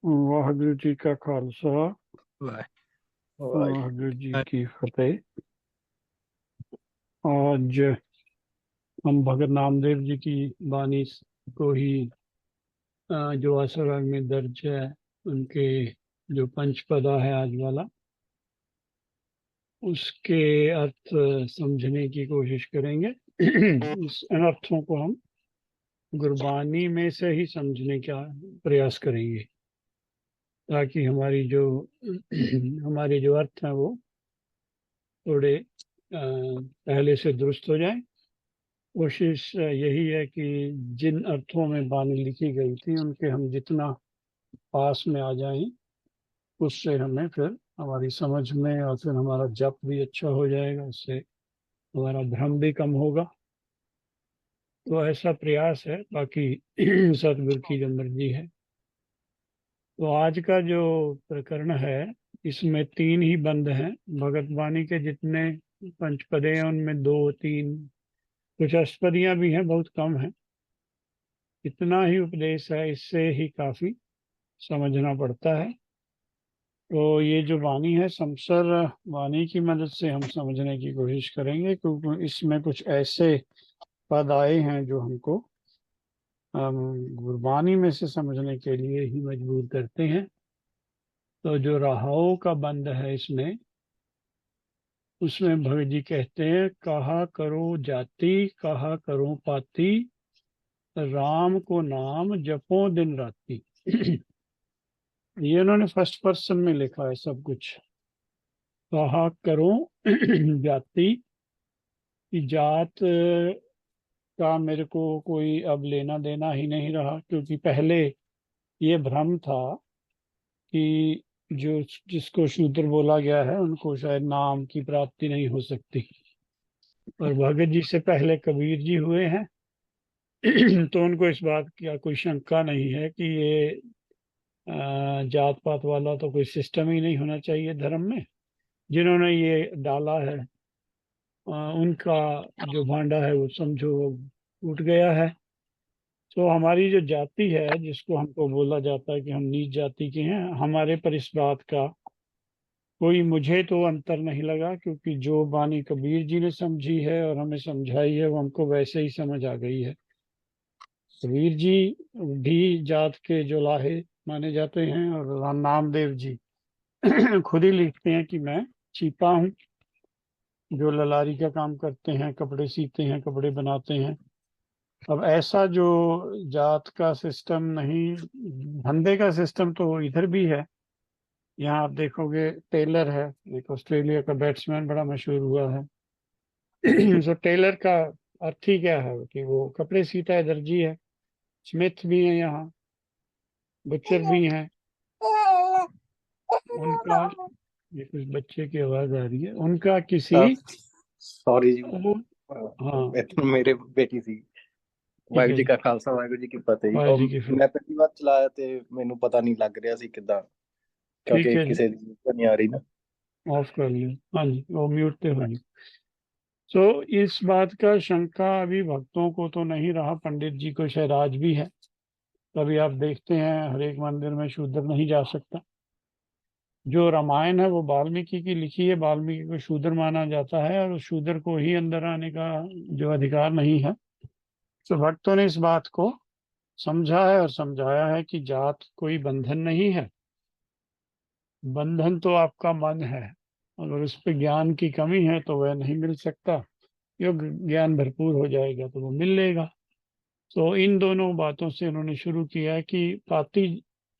वाहिगुरु जी का खालसा, वाह वाह। वाहिगुरु जी की फतेह। आज हम भगत नामदेव जी की बानी को ही जो आसुराग में दर्ज है, उनके जो पंचपदा है आज वाला, उसके अर्थ समझने की कोशिश करेंगे। इस इन अर्थों को हम गुरबानी में से ही समझने का प्रयास करेंगे, ताकि हमारे जो अर्थ हैं वो थोड़े पहले से दुरुस्त हो जाएं। कोशिश यही है कि जिन अर्थों में वाणी लिखी गई थी उनके हम जितना पास में आ जाएं, उससे हमें फिर हमारी समझ में और फिर हमारा जप भी अच्छा हो जाएगा, उससे हमारा भ्रम भी कम होगा। तो ऐसा प्रयास है, बाकी सतगुरु की जो मर्जी है। तो आज का जो प्रकरण है, इसमें तीन ही बंद हैं। भगत वाणी के जितने पंचपदे हैं उनमें दो तीन, कुछ अष्टपदियां भी हैं, बहुत कम है। इतना ही उपदेश है, इससे ही काफी समझना पड़ता है। तो ये जो वाणी है, समसर वाणी की मदद से हम समझने की कोशिश करेंगे, क्योंकि इसमें कुछ ऐसे पद आए हैं जो हमको गुरबानी में से समझने के लिए ही मजबूर करते हैं। तो जो राहाओं का बंद है इसमें, उसमें भगत जी कहते हैं, कहा करो जाति, कहा करो पाती, राम को नाम जपो दिन राती। ये उन्होंने फर्स्ट पर्सन में लिखा है सब कुछ। कहा करो जाति की जात का मेरे को कोई अब लेना देना ही नहीं रहा, क्योंकि पहले ये भ्रम था कि जो जिसको शूद्र बोला गया है उनको शायद नाम की प्राप्ति नहीं हो सकती। और भगत जी से पहले कबीर जी हुए हैं। तो उनको इस बात की कोई शंका नहीं है कि ये जात पात वाला तो कोई सिस्टम ही नहीं होना चाहिए धर्म में। जिन्होंने ये डाला है, उनका जो भांडा है वो समझो वो टूट गया है। तो हमारी जो जाति है, जिसको हमको बोला जाता है कि हम नीच जाति के हैं, हमारे पर इस बात का कोई मुझे तो अंतर नहीं लगा, क्योंकि जो बानी कबीर जी ने समझी है और हमें समझाई है वो हमको वैसे ही समझ आ गई है। कबीर जी भी जात के जो लाहे माने जाते हैं, और राम नामदेव जी खुद ही लिखते हैं कि मैं छिपा हूँ, जो ललारी का काम करते हैं, कपड़े सीते हैं, कपड़े बनाते हैं। अब ऐसा जो जात का सिस्टम नहीं, धंधे का सिस्टम तो इधर भी है। यहाँ आप देखोगे टेलर है, एक ऑस्ट्रेलिया का बैट्समैन बड़ा मशहूर हुआ है। सो टेलर का अर्थ ही क्या है कि वो कपड़े सीता है, दर्जी है। स्मिथ भी है यहाँ, बुचर भी हैं। उनका, ये कुछ बच्चे की आवाज आ रही है, उनका किसी सॉरी जी। वो, हाँ, ਇਹ ਤਾਂ ਮੇਰੇ ਬੇਟੀ ਸੀ। ठीक ਵਾਹਿਗੁਰੂ है ਜੀ जी। ਕਾ ਖਾਲਸਾ ਵਾਹਿਗੁਰੂ ਜੀ ਕੀ ਫਤਿਹ। वाह ਉਹ जी की फिर, ਮੈਂ ਪਹਿਲੀ ਵਾਰ ਚਲਾਇਆ ਤੇ ਮੈਨੂੰ ਪਤਾ ਨਹੀਂ ਲੱਗ ਰਿਹਾ ਸੀ ਕਿਦਾਂ, ठीक ਕਿਉਂਕਿ है जी, ਕਿਸੇ ਦੀ ਨਹੀਂ आ रही ना। ऑफ कर लियो। हाँ जी, वो म्यूट पे हो जी। तो इस बात का शंका अभी भक्तों को तो नहीं रहा, पंडित जी को शायद आज भी है। कभी आप देखते हैं हर एक मंदिर में शूद्र नहीं जा सकता। जो रामायण है वो वाल्मीकि की लिखी है, वाल्मीकि को शूद्र माना जाता है, और उस शूद्र को ही अंदर आने का जो अधिकार नहीं है। तो भक्तों ने इस बात को समझा है और समझाया है कि जात कोई बंधन नहीं है। बंधन तो आपका मन है, अगर उस पर ज्ञान की कमी है तो वह नहीं मिल सकता। योग ज्ञान भरपूर हो जाएगा तो वो मिल लेगा। तो इन दोनों बातों से उन्होंने शुरू किया है कि पाती,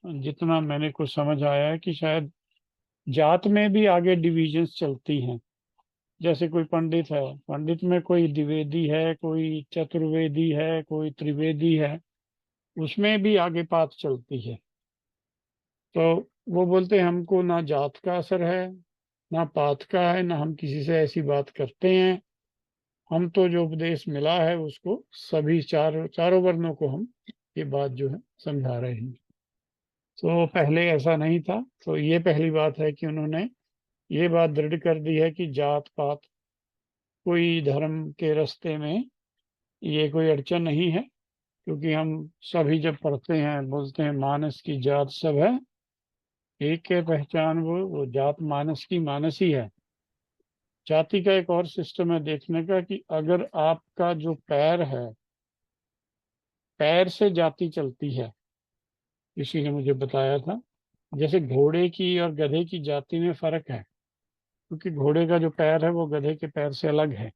जितना मैंने कुछ समझ आया है कि शायद जात में भी आगे डिविजन्स चलती हैं। जैसे कोई पंडित है, पंडित में कोई द्विवेदी है, कोई चतुर्वेदी है, कोई त्रिवेदी है, उसमें भी आगे पात चलती है। तो वो बोलते हैं हमको ना जात का असर है, ना पात का है, ना हम किसी से ऐसी बात करते हैं। हम तो जो उपदेश मिला है उसको सभी चारों वर्णों को हम ये बात जो है समझा रहे हैं। तो पहले ऐसा नहीं था। तो ये पहली बात है कि उन्होंने ये बात दृढ़ कर दी है कि जात पात कोई धर्म के रास्ते में ये कोई अड़चन नहीं है। क्योंकि हम सभी जब पढ़ते हैं बोलते हैं मानस की जात सब है, एक है पहचान, वो जात मानस की मानस ही है। जाति का एक और सिस्टम है देखने का कि अगर आपका जो पैर है, पैर से जाति चलती है। किसी ने मुझे बताया था, जैसे घोड़े की और गधे की जाति में फर्क है, क्योंकि घोड़े का जो पैर है वो गधे के पैर से अलग है।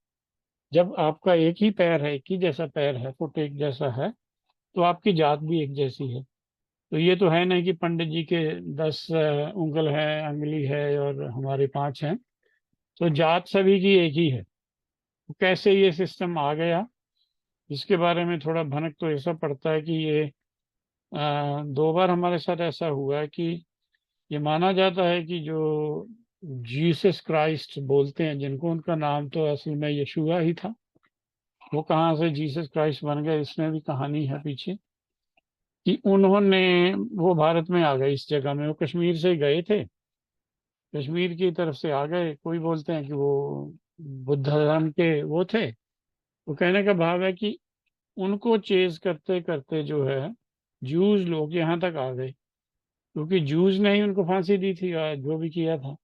जब आपका एक ही पैर है, एक ही जैसा पैर है, फुट एक जैसा है, तो आपकी जात भी एक जैसी है। तो ये तो है नहीं कि पंडित जी के 10 उंगल है, अंगुली है, और हमारे 5 हैं। तो जात सभी की एक ही है। तो कैसे ये सिस्टम आ गया, इसके बारे में थोड़ा भनक तो ऐसा पड़ता है कि ये 2 बार हमारे साथ ऐसा हुआ है कि ये माना जाता है कि जो जीसस क्राइस्ट बोलते हैं जिनको, उनका नाम तो असल में यशुआ ही था। वो कहाँ से जीसस क्राइस्ट बन गए, इसमें भी कहानी है पीछे, कि उन्होंने, वो भारत में आ गए इस जगह में, वो कश्मीर से गए थे, कश्मीर की तरफ से आ गए। कोई बोलते हैं कि वो बुद्ध धर्म के वो थे। वो कहने का भाव है कि उनको चेज करते करते जो है जूस लोग यहाँ तक आ गए, क्योंकि जूस ने ही उनको फांसी दी थी या जो भी किया था।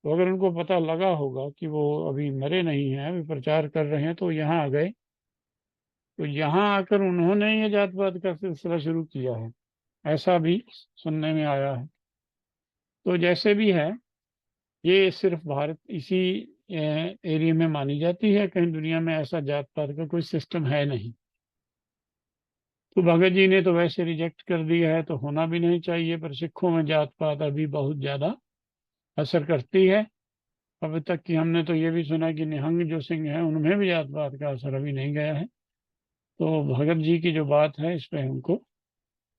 तो अगर उनको पता लगा होगा कि वो अभी मरे नहीं हैं, अभी प्रचार कर रहे हैं, तो यहाँ आ गए। तो यहाँ आकर उन्होंने ये जात पात का सिलसिला शुरू किया है, ऐसा भी सुनने में आया है। तो जैसे भी है, ये सिर्फ भारत इसी एरिया में मानी जाती है, कहीं दुनिया में ऐसा जात पात का कोई सिस्टम है नहीं। तो भगत जी ने तो वैसे रिजेक्ट कर दिया है, तो होना भी नहीं चाहिए। पर सिखों में जात पात अभी बहुत ज्यादा असर करती है। अभी तक कि हमने तो ये भी सुना कि निहंग जो सिंह है, उनमें भी जात पात का असर अभी नहीं गया है। तो भगत जी की जो बात है, इस पे हमको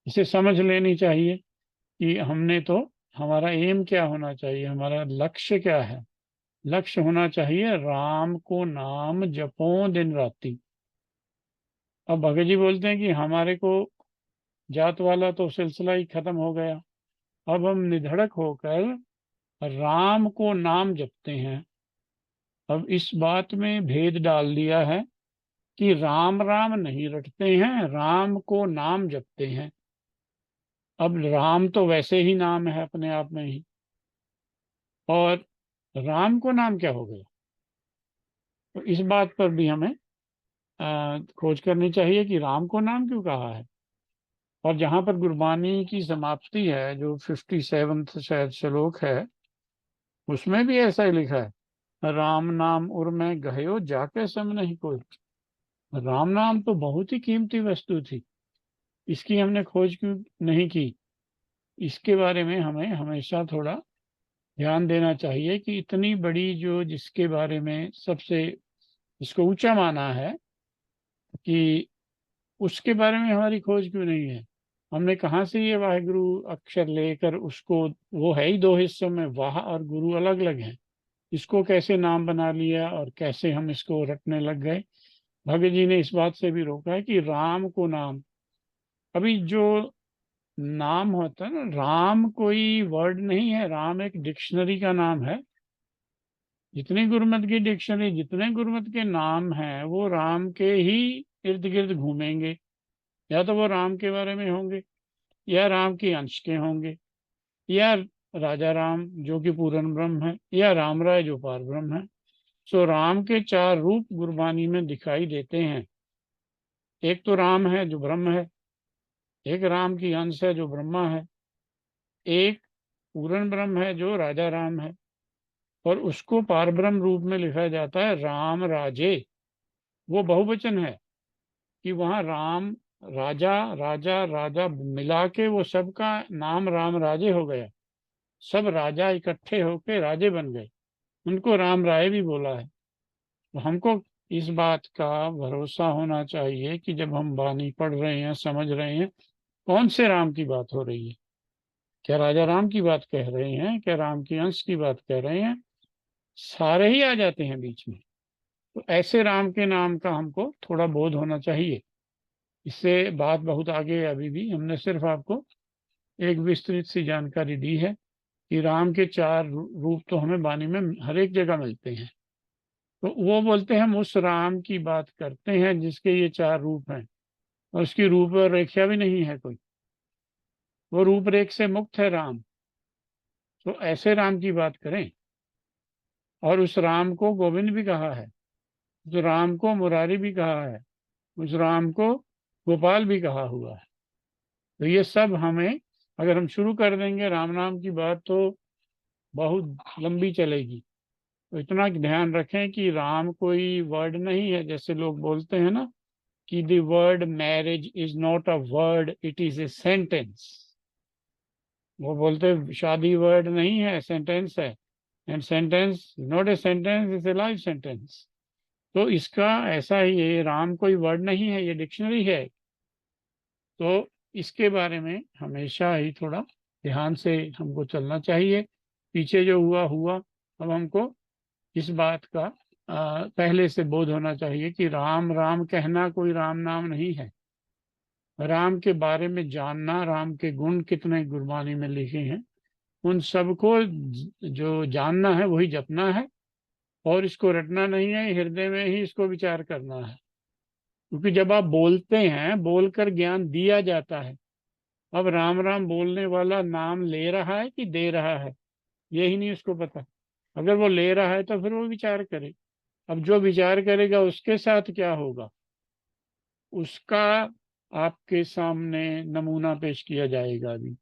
इसे समझ लेनी चाहिए कि हमने तो, हमारा एम क्या होना चाहिए, हमारा लक्ष्य क्या है। लक्ष्य होना चाहिए राम को नाम जपो दिन राति। अब भगत जी बोलते हैं कि हमारे को जात वाला तो सिलसिला ही खत्म हो गया, अब हम निधड़क होकर राम को नाम जपते हैं। अब इस बात में भेद डाल दिया है कि राम राम नहीं रटते हैं, राम को नाम जपते हैं। अब राम तो वैसे ही नाम है अपने आप में ही, और राम को नाम क्या हो गया। तो इस बात पर भी हमें खोज करनी चाहिए कि राम को नाम क्यों कहा है। और जहां पर गुरबानी की समाप्ति है, जो 57th शायद श्लोक है, उसमें भी ऐसा ही लिखा है, राम नाम उर में गयो जाके सम नहीं कोई। राम नाम तो बहुत ही कीमती वस्तु थी, इसकी हमने खोज क्यों नहीं की। इसके बारे में हमें हमेशा थोड़ा ध्यान देना चाहिए कि इतनी बड़ी जो, जिसके बारे में सबसे इसको ऊंचा माना है, कि उसके बारे में हमारी खोज क्यों नहीं है। हमने कहाँ से ये वाहेगुरु अक्षर लेकर उसको, वो है ही 2 हिस्सों में, वाह और गुरु अलग अलग हैं, इसको कैसे नाम बना लिया और कैसे हम इसको रटने लग गए। भगत जी ने इस बात से भी रोका है कि राम को नाम, अभी जो नाम होता है ना, राम कोई वर्ड नहीं है, राम एक डिक्शनरी का नाम है। जितनी गुरमत की डिक्शनरी, जितने गुरमत के नाम हैं, वो राम के ही इर्द गिर्द घूमेंगे। या तो वो राम के बारे में होंगे, या राम के अंश के होंगे, या राजा राम जो कि पूर्ण ब्रह्म है, या राम राय जो पार ब्रह्म है। सो राम के 4 रूप गुरबानी में दिखाई देते हैं। एक तो राम है जो ब्रह्म है, एक राम की अंश है जो ब्रह्मा है, एक पूर्ण ब्रह्म है जो राजा राम है, और उसको पारब्रह्म रूप में लिखा जाता है राम राजे। वो बहुवचन है कि वहाँ राम, राजा, राजा राजा मिला के वो सबका नाम राम राजे हो गया। सब राजा इकट्ठे होके राजे बन गए, उनको राम राय भी बोला है। तो हमको इस बात का भरोसा होना चाहिए कि जब हम बानी पढ़ रहे हैं, समझ रहे हैं, कौन से राम की बात हो रही है। क्या राजा राम की बात कह रहे हैं, क्या राम के अंश की बात कह रहे हैं, सारे ही आ जाते हैं बीच में। तो ऐसे राम के नाम का हमको थोड़ा बोध होना चाहिए। इससे बात बहुत आगे है, अभी भी हमने सिर्फ आपको एक विस्तृत सी जानकारी दी है कि राम के 4 रूप तो हमें बानी में हर एक जगह मिलते हैं। तो वो बोलते हैं हम उस राम की बात करते हैं जिसके ये 4 रूप हैं, और उसकी रूप रेखा भी नहीं है कोई, वो रूपरेख से मुक्त है राम। तो ऐसे राम की बात करें। और उस राम को गोविंद भी कहा है, उस राम को मुरारी भी कहा है, उस राम को गोपाल भी कहा हुआ है। तो ये सब हमें, अगर हम शुरू कर देंगे राम नाम की बात तो बहुत लंबी चलेगी। तो इतना ध्यान रखें कि राम कोई वर्ड नहीं है, जैसे लोग बोलते हैं ना कि the word marriage is not a word, it is a sentence. वो बोलते हैं शादी वर्ड नहीं है, सेंटेंस है। And sentence not a sentence, is a life sentence. तो इसका ऐसा ही है, राम कोई वर्ड नहीं है, ये डिक्शनरी है। तो इसके बारे में हमेशा ही थोड़ा ध्यान से हमको चलना चाहिए। पीछे जो हुआ हुआ, अब हमको इस बात का पहले से बोध होना चाहिए कि राम राम कहना कोई राम नाम नहीं है। राम के बारे में जानना, राम के गुण कितने गुरबानी में लिखे हैं, उन सबको जो जानना है वही जपना है। और इसको रटना नहीं है, हृदय में ही इसको विचार करना है। क्योंकि जब आप बोलते हैं, बोलकर ज्ञान दिया जाता है। अब राम राम बोलने वाला नाम ले रहा है कि दे रहा है, यही नहीं उसको पता। अगर वो ले रहा है तो फिर वो विचार करे। अब जो विचार करेगा उसके साथ क्या होगा, उसका आपके सामने नमूना पेश किया जाएगा अभी।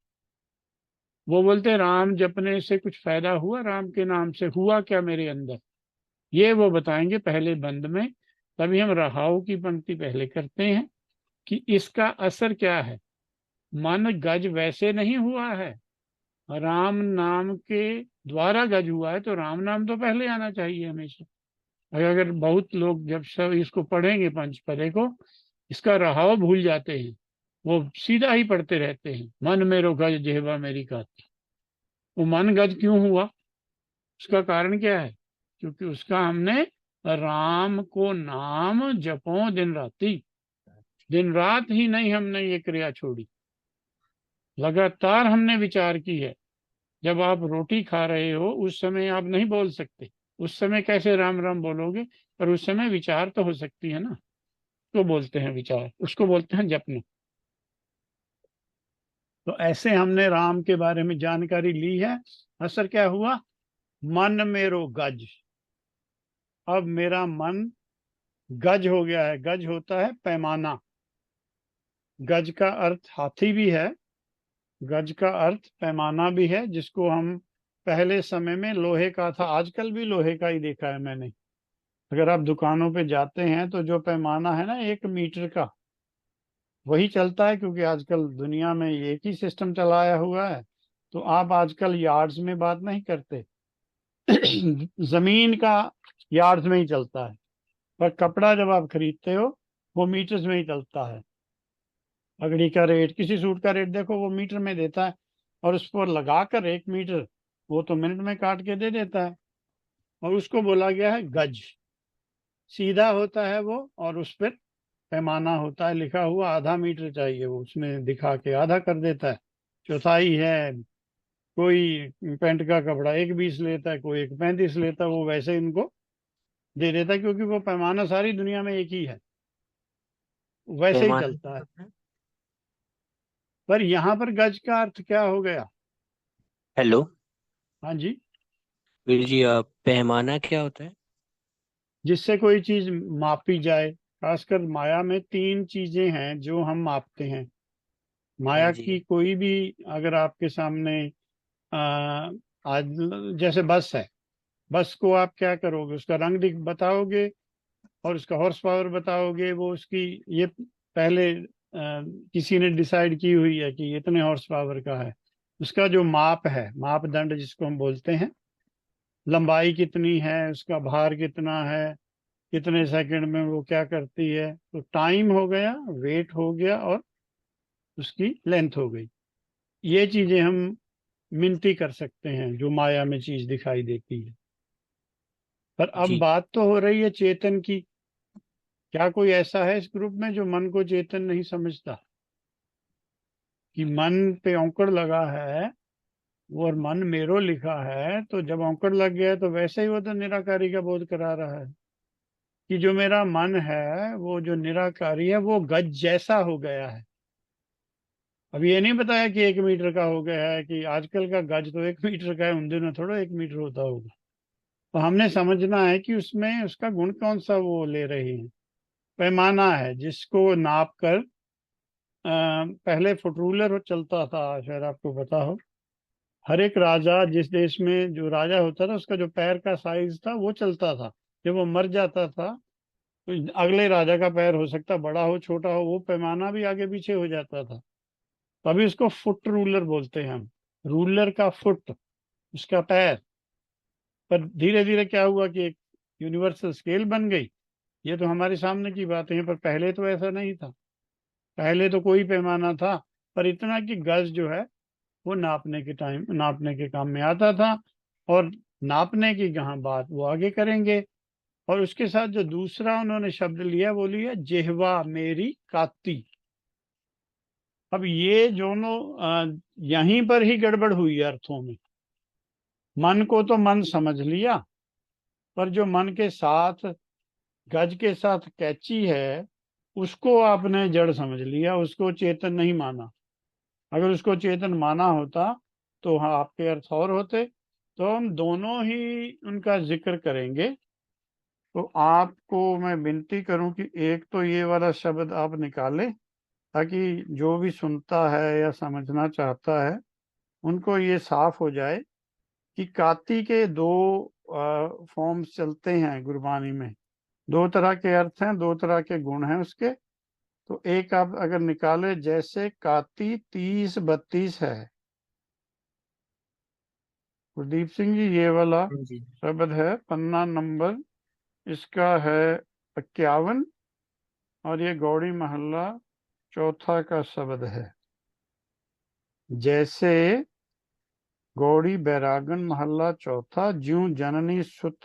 वो बोलते हैं राम जपने से कुछ फायदा हुआ, राम के नाम से हुआ क्या मेरे अंदर, ये वो बताएंगे पहले बंद में। तभी हम रहाऊ की पंक्ति पहले करते हैं कि इसका असर क्या है। मन गज वैसे नहीं हुआ है, राम नाम के द्वारा गज हुआ है, तो राम नाम तो पहले आना चाहिए हमेशा। अगर बहुत लोग जब सब इसको पढ़ेंगे पंचपदे को, इसका रहाव भूल जाते हैं, वो सीधा ही पढ़ते रहते हैं, मन मेरो गज जेहबा मेरी कात। वो मन गज क्यों हुआ, उसका कारण क्या है? क्योंकि उसका हमने राम को नाम जपो दिन राती, दिन रात ही नहीं हमने ये क्रिया छोड़ी, लगातार हमने विचार की है। जब आप रोटी खा रहे हो उस समय आप नहीं बोल सकते, उस समय कैसे राम राम बोलोगे? पर उस समय विचार तो हो सकती है ना, तो बोलते हैं विचार, उसको बोलते हैं जपना। तो ऐसे हमने राम के बारे में जानकारी ली है। असर क्या हुआ? मन मेरो गज। अब मेरा मन गज हो गया है। गज होता है पैमाना। गज का अर्थ हाथी भी है, गज का अर्थ पैमाना भी है, जिसको हम पहले समय में लोहे का था, आजकल भी लोहे का ही देखा है मैंने। अगर आप दुकानों पे जाते हैं तो जो पैमाना है ना 1 मीटर का, वही चलता है, क्योंकि आजकल दुनिया में एक ही सिस्टम चलाया हुआ है। तो आप आजकल यार्ड्स में बात नहीं करते, जमीन का यार्ड्स में ही चलता है। पर कपड़ा जब आप खरीदते हो वो मीटर्स में ही चलता है। पगड़ी का रेट, किसी सूट का रेट देखो वो मीटर में देता है, और उस पर लगाकर 1 मीटर वो तो मिनट में काट के दे देता है। और उसको बोला गया है गज। सीधा होता है वो, और उस पर पैमाना होता है लिखा हुआ, आधा मीटर चाहिए वो उसमें दिखा के आधा कर देता है। चौथाई है। कोई पैंट का कपड़ा 1,20 लेता है, कोई 1,35 लेता है, वो वैसे इनको दे देता है, क्योंकि वो पैमाना सारी दुनिया में एक ही है, वैसे ही पैमाना चलता है। पर यहाँ पर गज का अर्थ क्या हो गया? हेलो हाँ जी। वीर जी, पैमाना क्या होता है? जिससे कोई चीज मापी जाए। खासकर माया में 3 चीजें हैं जो हम मापते हैं। हाँ माया जी। की कोई भी, अगर आपके सामने आ, आज जैसे बस है, बस को आप क्या करोगे? उसका रंग दिख बताओगे और उसका हॉर्स पावर बताओगे। वो उसकी ये पहले किसी ने डिसाइड की हुई है कि इतने हॉर्स पावर का है। उसका जो माप है, मापदंड जिसको हम बोलते हैं, लंबाई कितनी है, उसका भार कितना है, कितने सेकंड में वो क्या करती है, तो टाइम हो गया, वेट हो गया, और उसकी लेंथ हो गई। ये चीजें हम मिनती कर सकते हैं जो माया में चीज दिखाई देती है। पर अब जी। बात तो हो रही है चेतन की। क्या कोई ऐसा है इस ग्रुप में जो मन को चेतन नहीं समझता? कि मन पे औंकड़ लगा है, और मन मेरो लिखा है, तो जब औंकड़ लग गया है तो वैसे ही वो तो निराकारी का बोध करा रहा है कि जो मेरा मन है वो जो निराकारी है वो गज जैसा हो गया है। अब ये नहीं बताया कि 1 मीटर का हो गया है, कि आजकल का गज तो 1 मीटर का है, उन दिनों थोड़ा 1 मीटर होता होगा। तो हमने समझना है कि उसमें उसका गुण कौन सा वो ले रहे हैं। पैमाना है जिसको नाप कर पहले फुट रूलर चलता था, शायद आपको पता हो। हर एक राजा, जिस देश में जो राजा होता था, उसका जो पैर का साइज था वो चलता था। जब वो मर जाता था तो अगले राजा का पैर हो सकता बड़ा हो छोटा हो, वो पैमाना भी आगे पीछे हो जाता था। तो अभी उसको फुट रूलर बोलते हैं हम। रूलर का फुट, उसका पैर। पर धीरे धीरे क्या हुआ कि एक यूनिवर्सल स्केल बन गई। ये तो हमारे सामने की बातें हैं, पर पहले तो ऐसा नहीं था। पहले तो कोई पैमाना था, पर इतना कि गज जो है वो नापने के काम में आता था। और नापने की जहाँ बात वो आगे करेंगे। और उसके साथ जो दूसरा उन्होंने शब्द लिया वो लिया जिह्वा मेरी काती। अब ये दोनों यहीं पर ही गड़बड़ हुई अर्थों में। मन को तो मन समझ लिया, पर जो मन के साथ गज के साथ कैची है उसको आपने जड़ समझ लिया, उसको चेतन नहीं माना। अगर उसको चेतन माना होता तो हाँ आपके अर्थ और होते। तो हम दोनों ही उनका जिक्र करेंगे। तो आपको मैं विनती करूं कि एक तो ये वाला शब्द आप निकालें, ताकि जो भी सुनता है या समझना चाहता है उनको ये साफ हो जाए कि काती के दो फॉर्म्स चलते हैं गुरबानी में। दो तरह के अर्थ हैं, दो तरह के गुण हैं उसके। तो एक आप अगर निकाले, जैसे काती 30-32 है। गुरदीप सिंह जी, ये वाला जी। शब्द है पन्ना नंबर, इसका है 51। और ये गौड़ी महल्ला चौथा का शब्द है। जैसे गौड़ी बैरागन महल्ला चौथा, ज्यों जननी सुत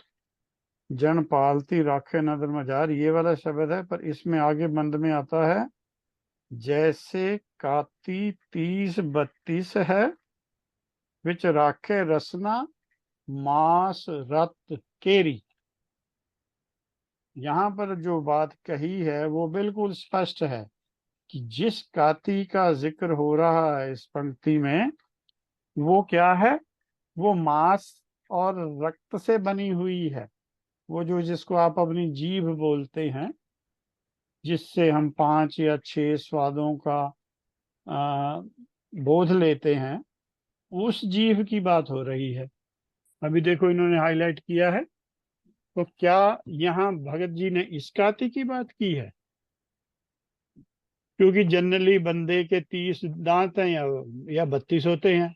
जन पालती राखे नदर मजार, ये वाला शब्द है। पर इसमें आगे बंद में आता है, जैसे काती 30-32 है, विच राखे रसना मास रत केरी। यहाँ पर जो बात कही है वो बिल्कुल स्पष्ट है कि जिस काती का जिक्र हो रहा है इस पंक्ति में, वो क्या है? वो मांस और रक्त से बनी हुई है। वो जो जिसको आप अपनी जीभ बोलते हैं, जिससे हम 5 या 6 स्वादों का आ, बोध लेते हैं, उस जीभ की बात हो रही है। अभी देखो इन्होंने हाईलाइट किया है। तो क्या यहाँ भगत जी ने इस काती की बात की है? क्योंकि जनरली बंदे के 30 दांत हैं या 32 होते हैं।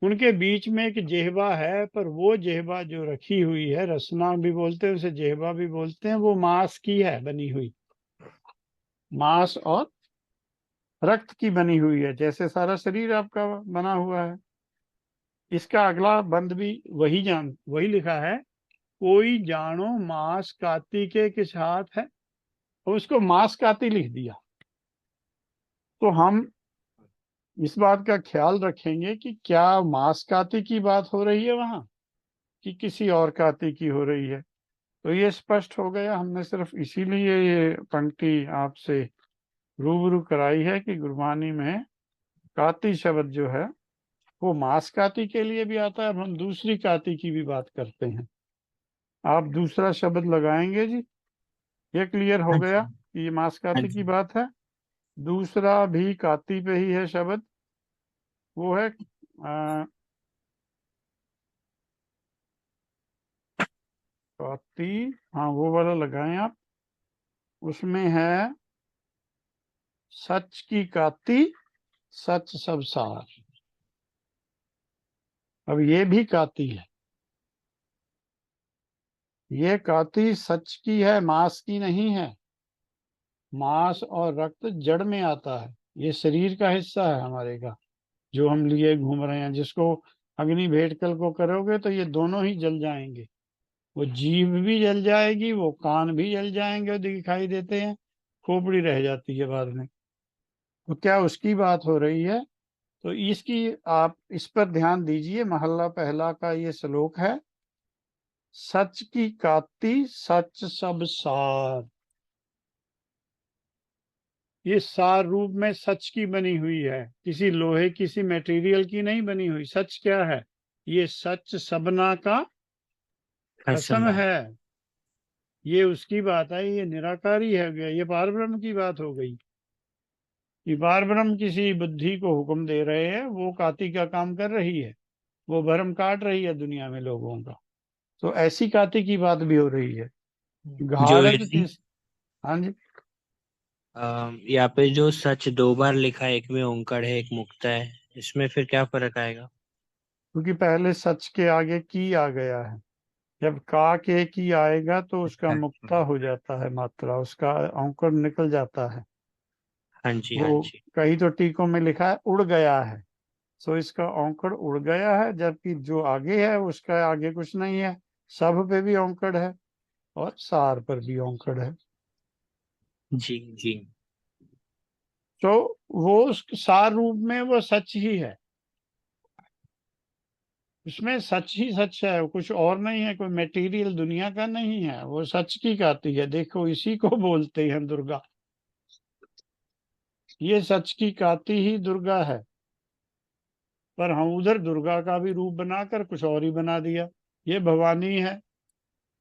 उनके बीच में एक जेहबा है, पर वो जेहबा जो रखी हुई है, रसना भी बोलते हैं उसे, जेहबा भी बोलते हैं, वो मांस की है बनी हुई। मांस और रक्त की बनी हुई है, जैसे सारा शरीर आपका बना हुआ है। इसका अगला बंद भी वही लिखा है, कोई जानो मांस काती के किस हाथ है। और उसको मांस काती लिख दिया। तो हम इस बात का ख्याल रखेंगे कि क्या मांस काती की बात हो रही है वहां, कि किसी और काती की हो रही है। तो ये स्पष्ट हो गया। हमने सिर्फ इसीलिए ये पंक्ति आपसे रूबरू कराई है कि गुरबानी में काती शब्द जो है वो मांस काती के लिए भी आता है। अब हम दूसरी काती की भी बात करते हैं। आप दूसरा शब्द लगाएंगे जी? ये क्लियर हो हाँ गया जी। कि ये मांस हाँ काती की जी। बात है। दूसरा भी काती पे ही है शब्द, वो है काती। हाँ वो वाला लगाएं आप। उसमें है सच की काती सच सब सार। अब ये भी काती है। ये काती सच की है, मांस की नहीं है। मांस और रक्त जड़ में आता है। ये शरीर का हिस्सा है हमारे का, जो हम लिए घूम रहे हैं। जिसको अग्नि भेंट कल को करोगे तो ये दोनों ही जल जाएंगे। वो जीभ भी जल जाएगी, वो कान भी जल जाएंगे, वो दिखाई देते हैं, खोपड़ी रह जाती है बाद में। तो क्या उसकी बात हो रही है? तो इसकी आप इस पर ध्यान दीजिए। महल्ला पहला का ये श्लोक है, सच की काती सच सब सार। ये सार रूप में सच की बनी हुई है, किसी लोहे किसी मटेरियल की नहीं बनी हुई। सच क्या है? ये सच सबना का कसम असम है। ये उसकी बात है, ये निराकारी है गया, ये पार ब्रह्म की बात हो गई। ये पार ब्रह्म किसी बुद्धि को हुक्म दे रहे हैं, वो काती का काम कर रही है, वो भरम काट रही है दुनिया में लोगों का। तो ऐसी काती की बात भी हो रही है। घाड़त जोशी तिस हाँ जी। यहाँ पे जो सच दो बार लिखा है, एक में ओंकार है एक मुक्ता है, इसमें फिर क्या फर्क आएगा? क्योंकि पहले सच के आगे की आ गया है। जब का के की आएगा तो उसका अच्छा। मुक्ता हो जाता है, मात्रा उसका अंकुर निकल जाता है। हाँ जी, हाँ वो जी। कई तो टीकों में लिखा है उड़ गया है। सो इसका औंकड़ उड़ गया है, जबकि जो आगे है उसका आगे कुछ नहीं है। सब पे भी औंकड़ है और सार पर भी औंकड़ है। जी जी। तो वो उस सार रूप में वो सच ही है, उसमें सच ही सच है, कुछ और नहीं है, कोई मटेरियल दुनिया का नहीं है, वो सच की गाती है। देखो इसी को बोलते हैं दुर्गा। ये सच की गाती ही दुर्गा है। पर हम उधर दुर्गा का भी रूप बनाकर कुछ और ही बना दिया। ये भवानी है।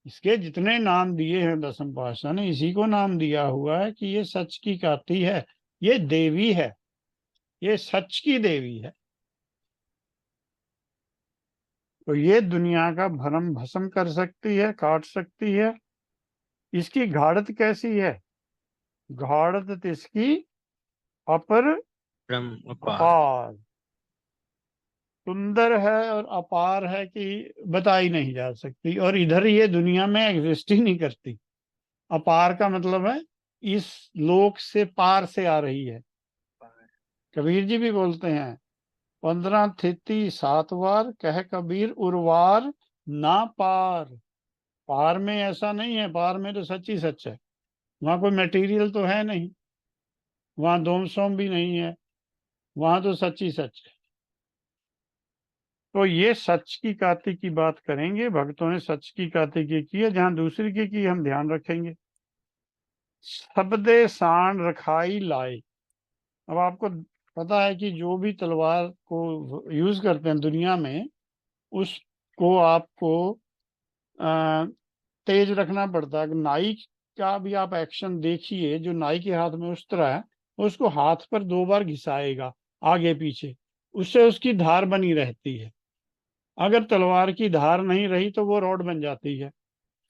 इसके जितने नाम दिए हैं दसम पातशाह ने, इसी को नाम दिया हुआ है कि ये सच की गाती है, ये देवी है, ये सच की देवी है। तो ये दुनिया का भरम भस्म कर सकती है, काट सकती है। इसकी घाड़त कैसी है? घाड़त इसकी अपर ब्रह्म अपार। अपार। सुंदर है और अपार है कि बताई नहीं जा सकती, और इधर ये दुनिया में एग्जिस्ट ही नहीं करती। अपार का मतलब है इस लोक से पार से आ रही है। कबीर जी भी बोलते हैं, 15 थिति 7 वार कह कबीर उर्वार ना पार। पार में ऐसा नहीं है, पार में तो सच ही सच है। वहां कोई मटेरियल तो है नहीं, वहां दोम सोम भी नहीं है, वहां तो सच ही सच है। तो ये सच की काती की बात करेंगे, भक्तों ने सच की काती की है। जहां दूसरी की हम ध्यान रखेंगे। शब्दे सांड रखाई लाए। अब आपको पता है कि जो भी तलवार को यूज करते हैं दुनिया में, उसको आपको अ, तेज रखना पड़ता है। नाई का भी आप एक्शन देखिए, जो नाई के हाथ में उस्तरा है, उसको हाथ पर 2 बार घिसाएगा आगे पीछे, उससे उसकी धार बनी रहती है। अगर तलवार की धार नहीं रही तो वो रॉड बन जाती है,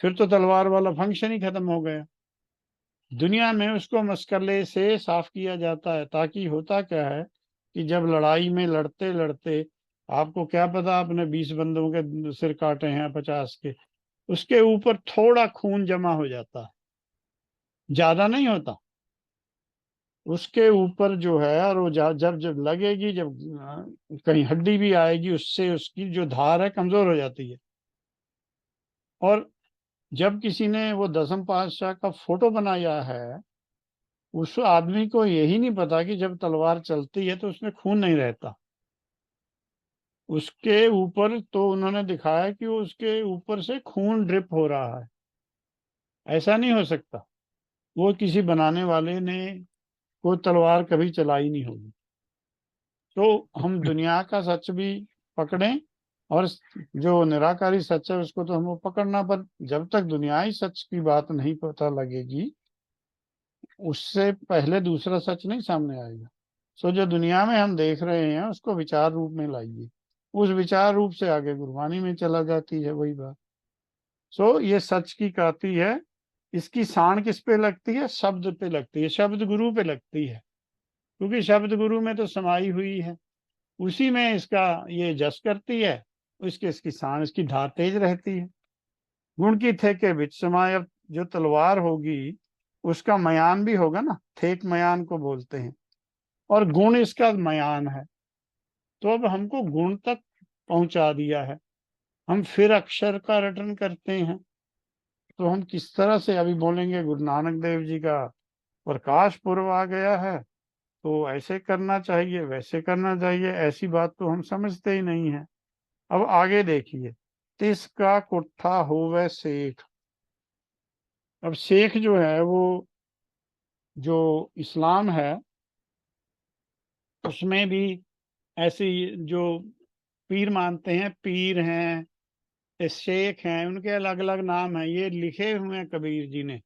फिर तो तलवार वाला फंक्शन ही खत्म हो गया। दुनिया में उसको मशगले से साफ किया जाता है, ताकि होता क्या है कि जब लड़ाई में लड़ते लड़ते, आपको क्या पता आपने 20 बंदों के सिर काटे हैं 50 के, उसके ऊपर थोड़ा खून जमा हो जाता है, ज्यादा नहीं होता। उसके ऊपर जो है, और वो जब जब लगेगी, जब कहीं हड्डी भी आएगी, उससे उसकी जो धार है कमजोर हो जाती है। और जब किसी ने वो दसम पातशाह का फोटो बनाया है, उस आदमी को यही नहीं पता कि जब तलवार चलती है तो उसमें खून नहीं रहता। उसके ऊपर तो उन्होंने दिखाया कि वो उसके ऊपर से खून ड्रिप हो रहा है। ऐसा नहीं हो सकता, वो किसी बनाने वाले ने कोई तलवार कभी चलाई नहीं होगी। तो हम दुनिया का सच भी पकड़ें, और जो निराकारी सच है उसको तो हमें पकड़ना, पर जब तक दुनियाई सच की बात नहीं पता लगेगी, उससे पहले दूसरा सच नहीं सामने आएगा। सो जो दुनिया में हम देख रहे हैं उसको विचार रूप में लाइए, उस विचार रूप से आगे गुरबानी में चला जाती है वही बात। सो ये सच की काती है। इसकी साण किस पे लगती है? शब्द पे लगती है, शब्द गुरु पे लगती है, क्योंकि शब्द गुरु में तो समाई हुई है, उसी में इसका ये जस करती है। उसके इसकी साण, इसकी धार तेज रहती है। गुण की थे के बिच समाय। अब जो तलवार होगी उसका मयान भी होगा ना, थेक मयान को बोलते हैं, और गुण इसका मयान है। तो अब हमको गुण तक पहुंचा दिया है, हम फिर अक्षर का रटन करते हैं। तो हम किस तरह से अभी बोलेंगे, गुरु नानक देव जी का प्रकाश पुरब आ गया है तो ऐसे करना चाहिए, वैसे करना चाहिए, ऐसी बात तो हम समझते ही नहीं है। अब आगे देखिए, तिसका कुट्ठा होवे सेठ। अब शेख जो है वो जो इस्लाम है उसमें भी ऐसी जो पीर मानते हैं, पीर हैं, ये शेख हैं, उनके अलग अलग नाम हैं, ये लिखे हुए हैं कबीर जी ने।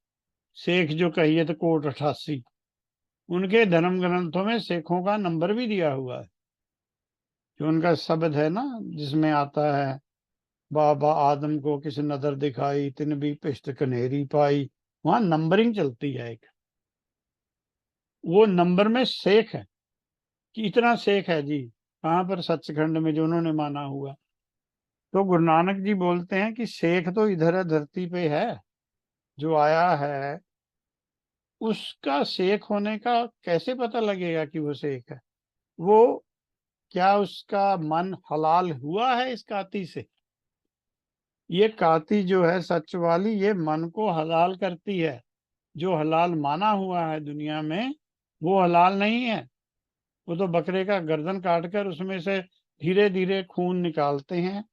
शेख जो कहिए तो कोट 88, उनके धर्म ग्रंथों में शेखों का नंबर भी दिया हुआ है। जो उनका शब्द है ना, जिसमें आता है बाबा आदम को किस नजर दिखाई, तिन भी पिष्ट कन्हेरी पाई, वहां नंबरिंग चलती है एक, वो नंबर में शेख है कि इतना शेख है जी। कहाँ पर? सचखंड में, जो उन्होंने माना हुआ। तो गुरु नानक जी बोलते हैं कि शेख तो इधर है, धरती पे है, जो आया है उसका शेख होने का कैसे पता लगेगा कि वो शेख है? वो क्या उसका मन हलाल हुआ है इस काती से? ये काती जो है सच वाली, ये मन को हलाल करती है। जो हलाल माना हुआ है दुनिया में वो हलाल नहीं है। वो तो बकरे का गर्दन काटकर उसमें से धीरे धीरे खून निकालते हैं।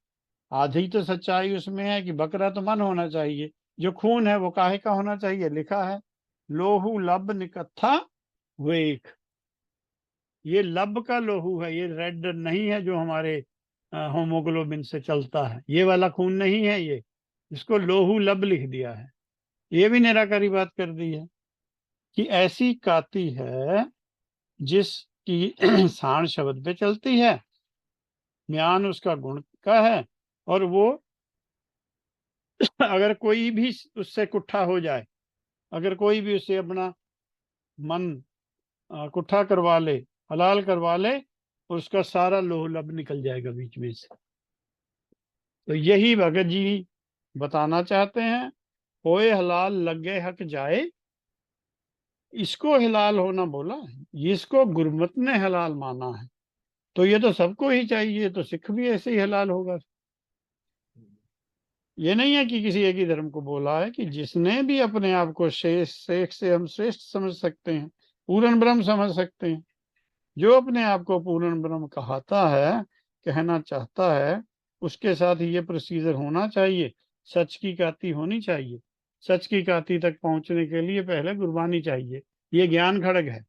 आधी तो सच्चाई उसमें है कि बकरा तो मन होना चाहिए, जो खून है वो काहे का होना चाहिए? लिखा है लोहू लब निकत्था वेख। ये लब का लोहू है, ये रेड नहीं है जो हमारे होमोग्लोबिन से चलता है, ये वाला खून नहीं है ये। इसको लोहू लब लिख दिया है। ये भी निराकारी बात कर दी है कि ऐसी काती है जिसकी साण शब्द पे चलती है, म्यान उसका गुण का है, और वो अगर कोई भी उससे कुट्ठा हो जाए, अगर कोई भी उससे अपना मन कुट्ठा करवा ले, हलाल करवा ले, उसका सारा लोह लब निकल जाएगा बीच में से। तो यही भगत जी बताना चाहते हैं, होए हलाल लगे हक जाए। इसको हलाल होना बोला, इसको गुरमत ने हलाल माना है, तो ये तो सबको ही चाहिए, तो सिख भी ऐसे ही हलाल होगा। ये नहीं है कि किसी एक ही धर्म को बोला है, कि जिसने भी अपने आप को शेख से हम श्रेष्ठ समझ सकते हैं, पूर्ण ब्रह्म समझ सकते हैं, जो अपने आप को पूर्ण ब्रह्म कहता है, कहना चाहता है, उसके साथ ये प्रोसीजर होना चाहिए। सच की काती होनी चाहिए। सच की काती तक पहुंचने के लिए पहले गुरबानी चाहिए। ये ज्ञान खड़ग है,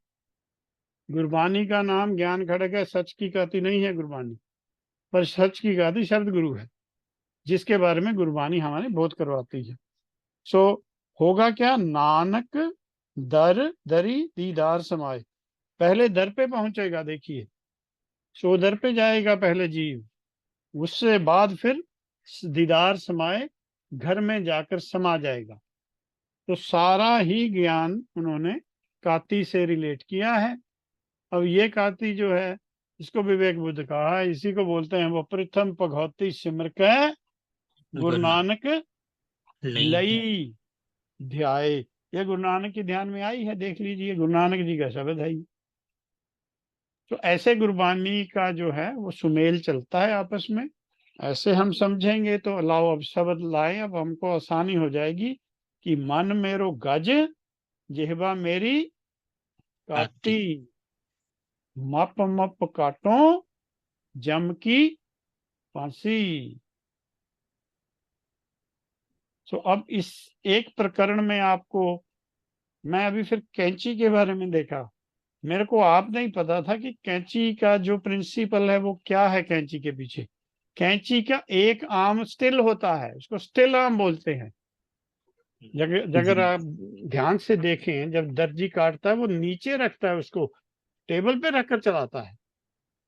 गुरबानी का नाम ज्ञान खड़ग है, सच की काती नहीं है गुरबानी। पर सच की काती शब्द गुरु है, जिसके बारे में गुरबानी हमारे बोध करवाती है। सो होगा क्या? नानक दर दरी दीदार समाए। पहले दर पे पहुंचेगा, देखिए, सो दर पे जाएगा पहले जीव, उससे बाद फिर दीदार समाए, घर में जाकर समा जाएगा। तो सारा ही ज्ञान उन्होंने काती से रिलेट किया है। अब ये काती जो है, इसको विवेक बुद्ध कहा है, इसी को बोलते हैं वो प्रथम पघौती सिमर के गुरु गुरु नानक नहीं है। लई ध्याए। ये गुरु नानक के ध्यान में आई है, देख लीजिए, गुरु नानक जी का शब्द है ये। तो ऐसे गुरबानी का जो है वो सुमेल चलता है आपस में। ऐसे हम समझेंगे तो लाओ अब शब्द लाए, अब हमको आसानी हो जाएगी कि मन मेरो गज, जिह्वा मेरी काटी, काटी। मप मप काटो, जम की फांसी। तो अब इस एक प्रकरण में आपको, मैं अभी फिर कैंची के बारे में देखा, मेरे को आप नहीं पता था कि कैंची का जो प्रिंसिपल है वो क्या है। कैंची के पीछे, कैंची का एक आर्म स्टिल होता है, उसको स्टिल आर्म बोलते हैं। अगर आप ध्यान से देखें, जब दर्जी काटता है वो नीचे रखता है, उसको टेबल पे रखकर चलाता है,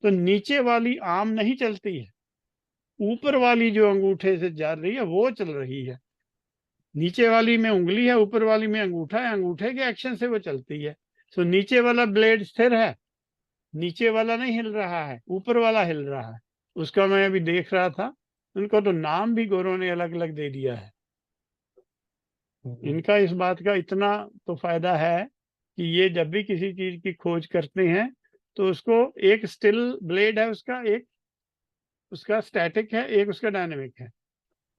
तो नीचे वाली आर्म नहीं चलती है, ऊपर वाली जो अंगूठे से जा रही है वो चल रही है। नीचे वाली में उंगली है, ऊपर वाली में अंगूठा है, अंगूठे के एक्शन से वो चलती है। तो नीचे वाला ब्लेड स्थिर है, नीचे वाला नहीं हिल रहा है, ऊपर वाला हिल रहा है। उसका मैं अभी देख रहा था, उनको तो नाम भी गोरों ने अलग अलग दे दिया है। इनका इस बात का इतना तो फायदा है कि ये जब भी किसी चीज की खोज करते हैं तो उसको, एक स्टिल ब्लेड है उसका, एक उसका स्टैटिक है, एक उसका डायनेमिक है।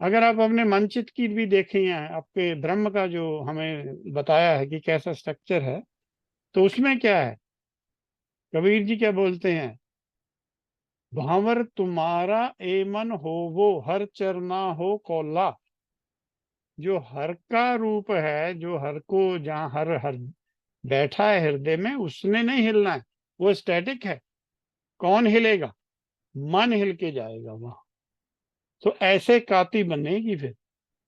अगर आप अपने मनचित की भी देखें, या आपके ब्रह्म का जो हमें बताया है कि कैसा स्ट्रक्चर है, तो उसमें क्या है? कबीर जी क्या बोलते हैं? भावर तुम्हारा ए मन हो वो हर चरना हो कोला। जो हर का रूप है, जो हर को, जहाँ हर हर बैठा है हृदय में, उसने नहीं हिलना है, वो स्टैटिक है। कौन हिलेगा? मन हिल के जाएगा वहां। तो ऐसे काती बनेगी फिर।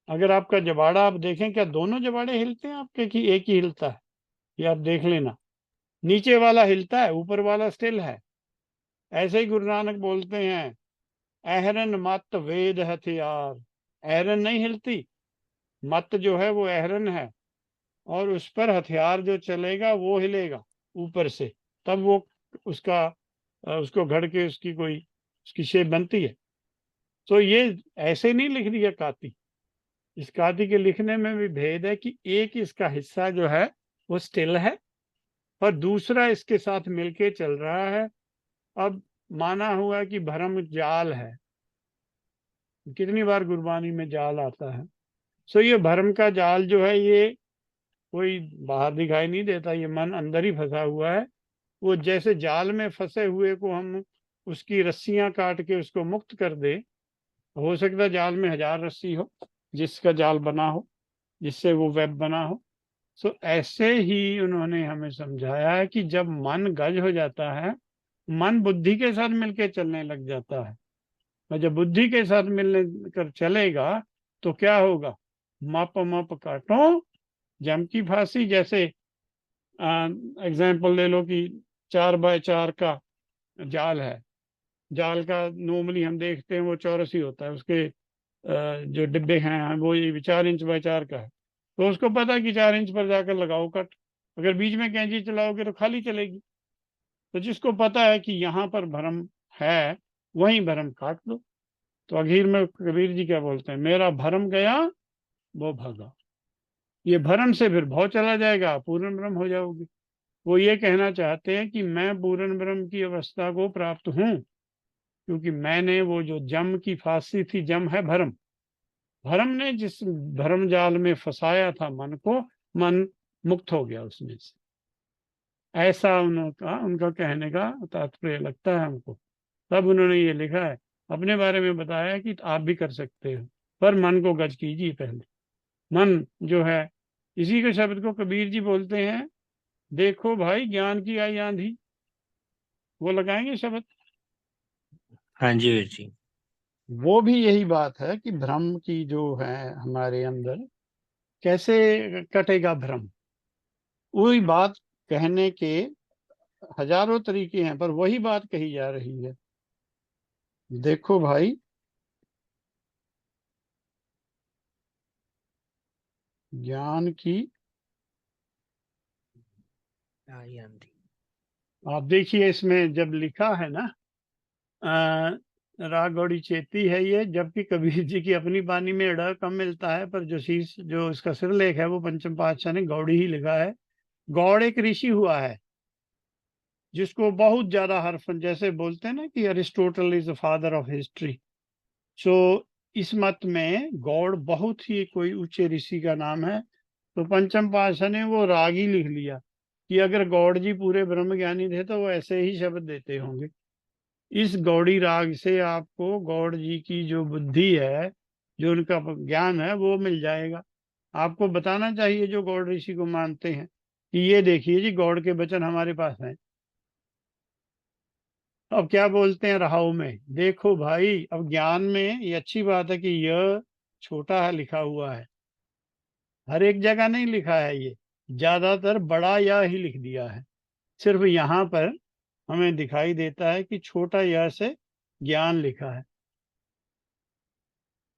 अगर आपका जबाड़ा आप देखें, क्या दोनों जबाड़े हिलते हैं आपके कि एक ही हिलता है? ये आप देख लेना। नीचे वाला हिलता है, ऊपर वाला स्टिल है। ऐसे ही गुरु नानक बोलते हैं, अहरन मत वेद हथियार। अहरन नहीं हिलती, मत जो है वो अहरन है, और उस पर हथियार जो चलेगा वो हिलेगा ऊपर से, तब वो उसका उसको घड़ के उसकी कोई उसकी शेप बनती है। तो ये ऐसे नहीं लिख दिया काती। इस काती के लिखने में भी भेद है कि एक इसका हिस्सा जो है वो स्टिल है, और दूसरा इसके साथ मिलके चल रहा है। अब माना हुआ कि भरम जाल है। कितनी बार गुरबानी में जाल आता है। सो ये भरम का जाल जो है, ये कोई बाहर दिखाई नहीं देता, ये मन अंदर ही फंसा हुआ है। वो जैसे जाल में फंसे हुए को हम उसकी रस्सियां काट के उसको मुक्त कर दे। हो सकता है जाल में 1000 रस्सी हो, जिसका जाल बना हो, जिससे वो वेब बना हो। सो ऐसे ही उन्होंने हमें समझाया है कि जब मन गज हो जाता है, मन बुद्धि के साथ मिलकर चलने लग जाता है, और जब बुद्धि के साथ मिलने कर चलेगा तो क्या होगा? मप मप काटो जम की फांसी। जैसे एग्जाम्पल ले लो कि 4x4 का जाल है। जाल का नॉर्मली हम देखते हैं वो चौरस ही होता है, उसके जो डिब्बे हैं वो ये 4 इंच x 4 का है। तो उसको पता है कि 4 इंच पर जाकर लगाओ कट। अगर बीच में कैंची चलाओगे तो खाली चलेगी। तो जिसको पता है कि यहाँ पर भरम है, वहीं भरम काट दो। तो आखिर में कबीर जी क्या बोलते हैं, मेरा भरम गया वो भगा। ये भरम से फिर भव चला जाएगा, पूर्ण ब्रह्म हो जाओगे। वो ये कहना चाहते हैं कि मैं पूर्ण ब्रह्म की अवस्था को प्राप्त हूँ, क्योंकि मैंने वो जो जम की फांसी थी, जम है भरम, भरम ने जिस भरम जाल में फंसाया था मन को, मन मुक्त हो गया उसमें से। ऐसा उनका कहने का तात्पर्य लगता है हमको। तब उन्होंने ये लिखा है, अपने बारे में बताया कि आप भी कर सकते हो, पर मन को गज कीजिए पहले। मन जो है, इसी के शब्द को कबीर जी बोलते हैं, देखो भाई ज्ञान की आई आंधी। वो लगाएंगे शब्द। हाँ जी वीर जी। वो भी यही बात है कि भ्रम की जो है हमारे अंदर, कैसे कटेगा भ्रम। वही बात कहने के हजारों तरीके हैं, पर वही बात कही जा रही है। देखो भाई, ज्ञान की आई आंधी। आप देखिए इसमें जब लिखा है ना, अ, राग गौड़ी चेती है ये, जबकि कबीर जी की अपनी बानी में ड़ कम मिलता है, पर जो शीर्ष जो इसका सिरलेख है वो पंचम पातशाह ने गौड़ी ही लिखा है। गौड़ एक ऋषि हुआ है जिसको बहुत ज्यादा हरफन, जैसे बोलते हैं ना कि Aristotle is the father of history. So इस मत में गौड़ बहुत ही कोई ऊंचे ऋषि का नाम है। तो पंचम पातशाह ने वो राग ही लिख लिया कि अगर गौड़ जी पूरे ब्रह्म ज्ञानी थे तो वो ऐसे ही शब्द देते होंगे। इस गौड़ी राग से आपको गौड़ जी की जो बुद्धि है, जो उनका ज्ञान है, वो मिल जाएगा। आपको बताना चाहिए जो गौड़ ऋषि को मानते हैं कि ये देखिए जी, गौड़ के वचन हमारे पास हैं। अब क्या बोलते हैं रहाऊ में, देखो भाई, अब ज्ञान में ये अच्छी बात है कि यह छोटा है लिखा हुआ है, हर एक जगह नहीं लिखा है ये, ज्यादातर बड़ा या ही लिख दिया है। सिर्फ यहाँ पर हमें दिखाई देता है कि छोटा या से ज्ञान लिखा है।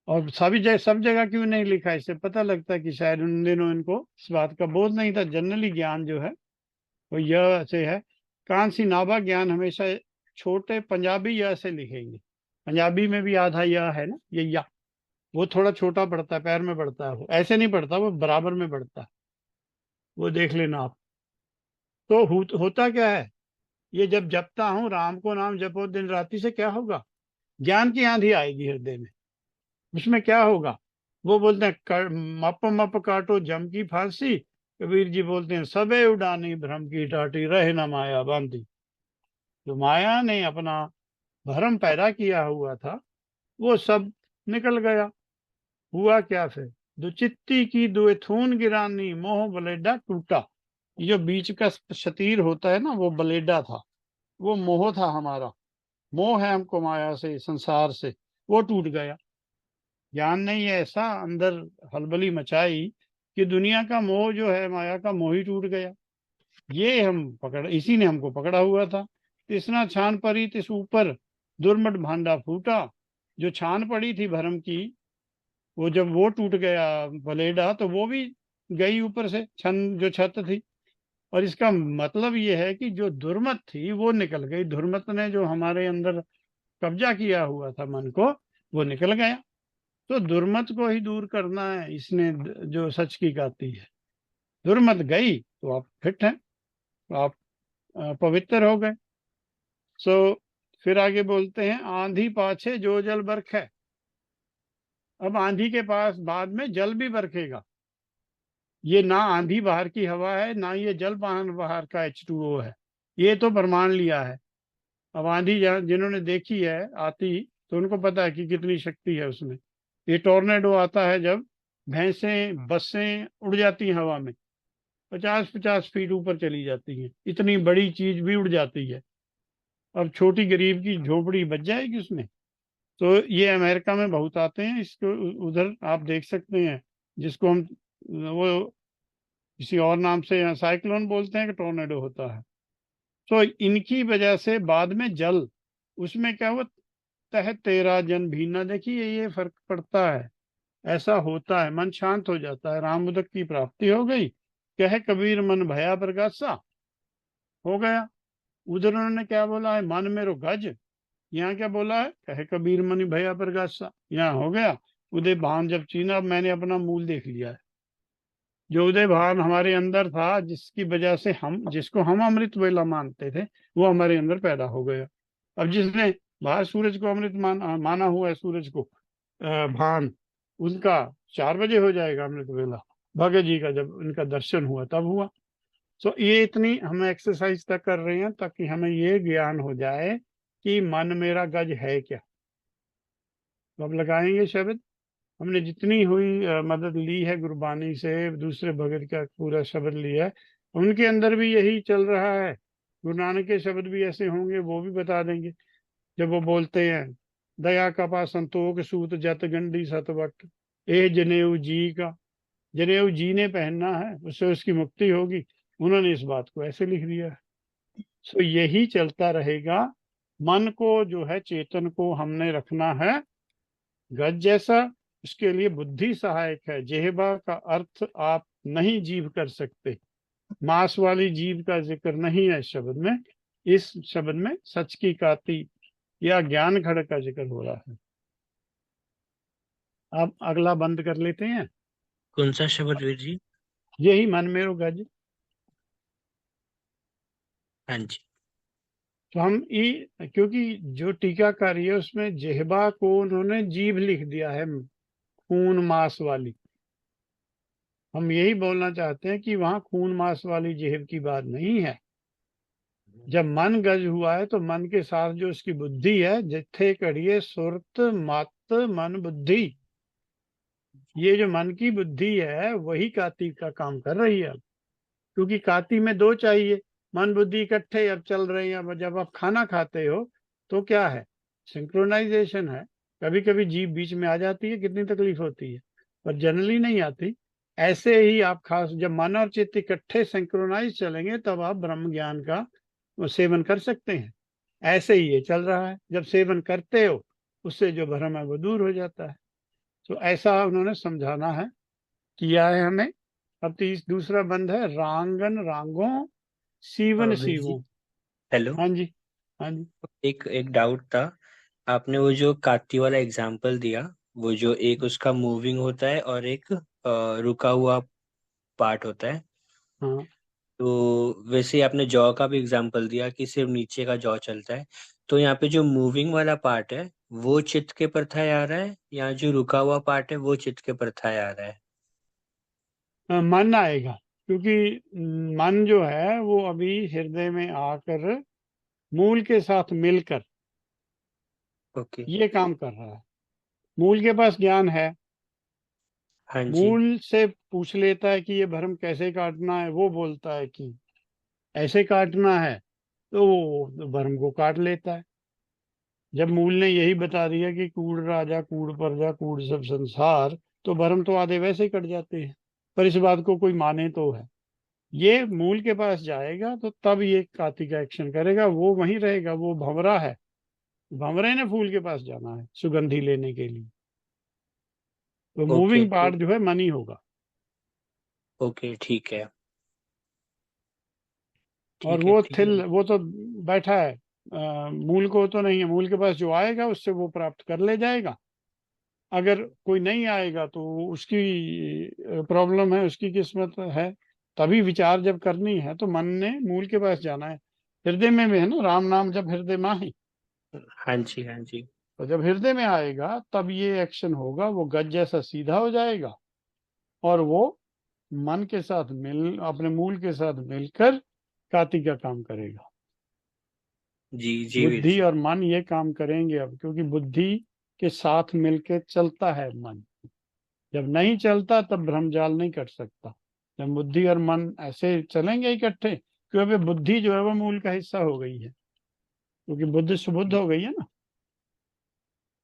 और सभी जगह सब जगह क्यों नहीं लिखा है, इससे पता लगता है कि शायद उन दिनों इनको इस बात का बोध नहीं था। जनरली ज्ञान जो है वो यह से है। कांसी नाभा ज्ञान हमेशा छोटे पंजाबी या से लिखेंगे। पंजाबी में भी आधा या है ना, ये या, वो थोड़ा छोटा पड़ता है, पैर में पड़ता है, वो ऐसे नहीं पड़ता, वो बराबर में पड़ता है। वो देख लेना आप। तो होता क्या है, ये जब जपता हूँ राम को नाम जपो दिन राति, से क्या होगा? ज्ञान की आंधी आएगी हृदय में। उसमें क्या होगा? वो बोलते हैं मप मप काटो जम की फांसी। कबीर जी बोलते हैं सबे उड़ानी भ्रम की टाटी, रहे न माया बांधी। जो माया ने अपना भ्रम पैदा किया हुआ था वो सब निकल गया। हुआ क्या फिर? दुचित्ती की दुए थून गिरानी, मोह बलेडा टूटा। ये जो बीच का शतीर होता है ना, वो बलेडा था, वो मोह था हमारा, मोह है हमको माया से, संसार से, वो टूट गया। ज्ञान ने ये ऐसा अंदर हलबली मचाई कि दुनिया का मोह जो है, माया का मोह ही टूट गया। ये हम पकड़, इसी ने हमको पकड़ा हुआ था। तिसना छान पड़ी तिस ऊपर, दुर्मट भांडा फूटा। जो छान पड़ी थी भरम की, वो जब वो टूट गया बलेडा, तो वो भी गई ऊपर से, छन जो छत थी। और इसका मतलब ये है कि जो दुर्मत थी वो निकल गई। दुर्मत ने जो हमारे अंदर कब्जा किया हुआ था मन को, वो निकल गया। तो दुर्मत को ही दूर करना है इसने, जो सच की गाती है। दुर्मत गई तो आप फिट हैं, तो आप पवित्र हो गए। सो फिर आगे बोलते हैं, आंधी पाछे जो जल बरख है। अब आंधी के पास बाद में जल भी बरखेगा। ये ना आंधी बाहर की हवा है, ना ये जल बाहर का H2O है, ये तो प्रमाण लिया है। अब आंधी जिन्होंने देखी है आती, तो उनको पता है कि कितनी शक्ति है उसमें। ये टोर्नेडो आता है जब भैंसें बसें उड़ जाती हैं हवा में, 50-50 फीट ऊपर चली जाती हैं, इतनी बड़ी चीज भी उड़ जाती है। अब छोटी गरीब की झोपड़ी बच जाएगी उसमें। तो ये अमेरिका में बहुत आते हैं इसको, उधर आप देख सकते हैं, जिसको हम वो किसी और नाम से यहाँ साइक्लोन बोलते हैं, कि टोर्नेडो होता है। तो इनकी वजह से बाद में जल, उसमें क्या हुआ, तह तेरा जन भीना। देखिए ये फर्क पड़ता है, ऐसा होता है, मन शांत हो जाता है, राम उदक की प्राप्ति हो गई। कहे कबीर मन भया प्रकाशा, हो गया। उधर उन्होंने क्या बोला है, मन मेरो गज। यहाँ क्या बोला है, कहे कबीर मन भया प्रकाशा, यहाँ हो गया। उदय भान जब चीना, अब मैंने अपना मूल देख लिया है। जो उदय भान हमारे अंदर था, जिसकी वजह से हम, जिसको हम अमृत वेला मानते थे, वो हमारे अंदर पैदा हो गया। अब जिसने बाहर सूरज को अमृत माना हुआ है, सूरज को भान, उनका 4 बजे हो जाएगा अमृत वेला। भगत जी का जब उनका दर्शन हुआ तब हुआ। तो ये इतनी हम एक्सरसाइज तक कर रहे हैं ताकि हमें ये ज्ञान हो जाए कि मन मेरा गज है क्या। तो अब लगाएंगे शब्द। हमने जितनी हुई मदद ली है गुरबानी से, दूसरे भगत का पूरा शब्द लिया है, उनके अंदर भी यही चल रहा है। गुरु नानक के शब्द भी ऐसे होंगे, वो भी बता देंगे। जब वो बोलते हैं, दया का पा संतोख सूत जत गंडी सतवट, ए जनेऊ जी का, जनेऊ जी ने पहनना है, उससे उसकी मुक्ति होगी। उन्होंने इस बात को ऐसे लिख दिया है। सो यही चलता रहेगा। मन को जो है, चेतन को हमने रखना है गज जैसा। उसके लिए बुद्धि सहायक है। जेहबा का अर्थ आप नहीं जीव कर सकते, मांस वाली जीव का जिक्र नहीं है इस शब्द में। इस शब्द में सच की काती या ज्ञान घड़ का जिक्र हो रहा है। अब अगला बंद कर लेते हैं। कौन सा शब्द वीर जी? यही मन मेरो गज। हाँ जी। तो हम ये, क्योंकि जो टीकाकारी है उसमें जेहबा को उन्होंने जीभ लिख दिया है, खून मांस वाली। हम यही बोलना चाहते हैं कि वहां खून मांस वाली जेहब की बात नहीं है। जब मन गज हुआ है तो मन के साथ जो उसकी बुद्धि है, जिथे कड़िए सुरत मत मन बुद्धि, ये जो मन की बुद्धि है वही काती का काम कर रही है अब। क्योंकि काती में दो चाहिए, मन बुद्धि इकट्ठे अब चल रहे हैं। अब जब आप खाना खाते हो तो क्या है, सिंक्रोनाइजेशन है। कभी कभी जीभ बीच में आ जाती है, कितनी तकलीफ होती है, पर जनरली नहीं आती। ऐसे ही आप खास, जब मन और चित्त इकट्ठे सिंक्रोनाइज चलेंगे, तब आप ब्रह्म ज्ञान का सेवन कर सकते हैं। ऐसे ही ये चल रहा है, जब सेवन करते हो उससे जो भ्रम है वो दूर हो जाता है। तो ऐसा उन्होंने समझाना है, किया है हमें। अब दूसरा बंद है, रांगन रांगों सीवन वीर जी, सीवों। हेलो। हाँ जी, हाँ जी। एक एक डाउट था। आपने वो जो काती वाला एग्जांपल दिया, वो जो एक उसका मूविंग होता है और एक रुका हुआ पार्ट होता है, हाँ, तो वैसे ही आपने जॉ का भी एग्जांपल दिया कि सिर्फ नीचे का जॉ चलता है। तो यहाँ पे जो मूविंग वाला पार्ट है वो चित्त के परछाई आ रहा है, या जो रुका हुआ पार्ट है वो चित्त के परछाई आ रहा है? मन आएगा, क्योंकि मन जो है वो अभी हृदय में आकर मूल के साथ मिलकर ओके। ये काम कर रहा है। मूल के पास ज्ञान है, हाँ जी। मूल से पूछ लेता है कि ये भ्रम कैसे काटना है, वो बोलता है कि ऐसे काटना है, तो वो भ्रम को काट लेता है। जब मूल ने यही बता दिया कि कूड़ राजा कूड़ प्रजा कूड़ सब संसार, तो भ्रम तो आधे वैसे ही कट जाते हैं। पर इस बात को कोई माने तो है। ये मूल के पास जाएगा तो तब ये कार्तिक एक्शन करेगा, वो वहीं रहेगा, वो भंवरा है। भंवरे ने फूल के पास जाना है सुगंधी लेने के लिए। तो ओके मूविंग तो पार्ट जो है मन ही होगा। ओके ठीक है। और ठीक है वो ठीक है। थिल वो तो बैठा है, मूल को तो नहीं है। मूल के पास जो आएगा उससे वो प्राप्त कर ले जाएगा। अगर कोई नहीं आएगा तो उसकी प्रॉब्लम है, उसकी किस्मत है। तभी विचार जब करनी है तो मन ने मूल के पास जाना है। हृदय में भी है ना, राम नाम जब हृदय में ही। हाँ जी हाँ जी। तो जब हृदय में आएगा तब ये एक्शन होगा, वो गज जैसा सीधा हो जाएगा। और वो मन के साथ मिल अपने मूल के साथ मिलकर काती का काम करेगा। जी जी वीर बुद्धि जी। और मन ये काम करेंगे अब, क्योंकि बुद्धि के साथ मिलके चलता है मन। जब नहीं चलता तब भ्रमजाल नहीं कट सकता। जब बुद्धि और मन ऐसे चलेंगे इकट्ठे, क्योंकि अभी बुद्धि जो है वो मूल का हिस्सा हो गई है, क्योंकि बुद्ध सुबुद्ध हो गई है ना।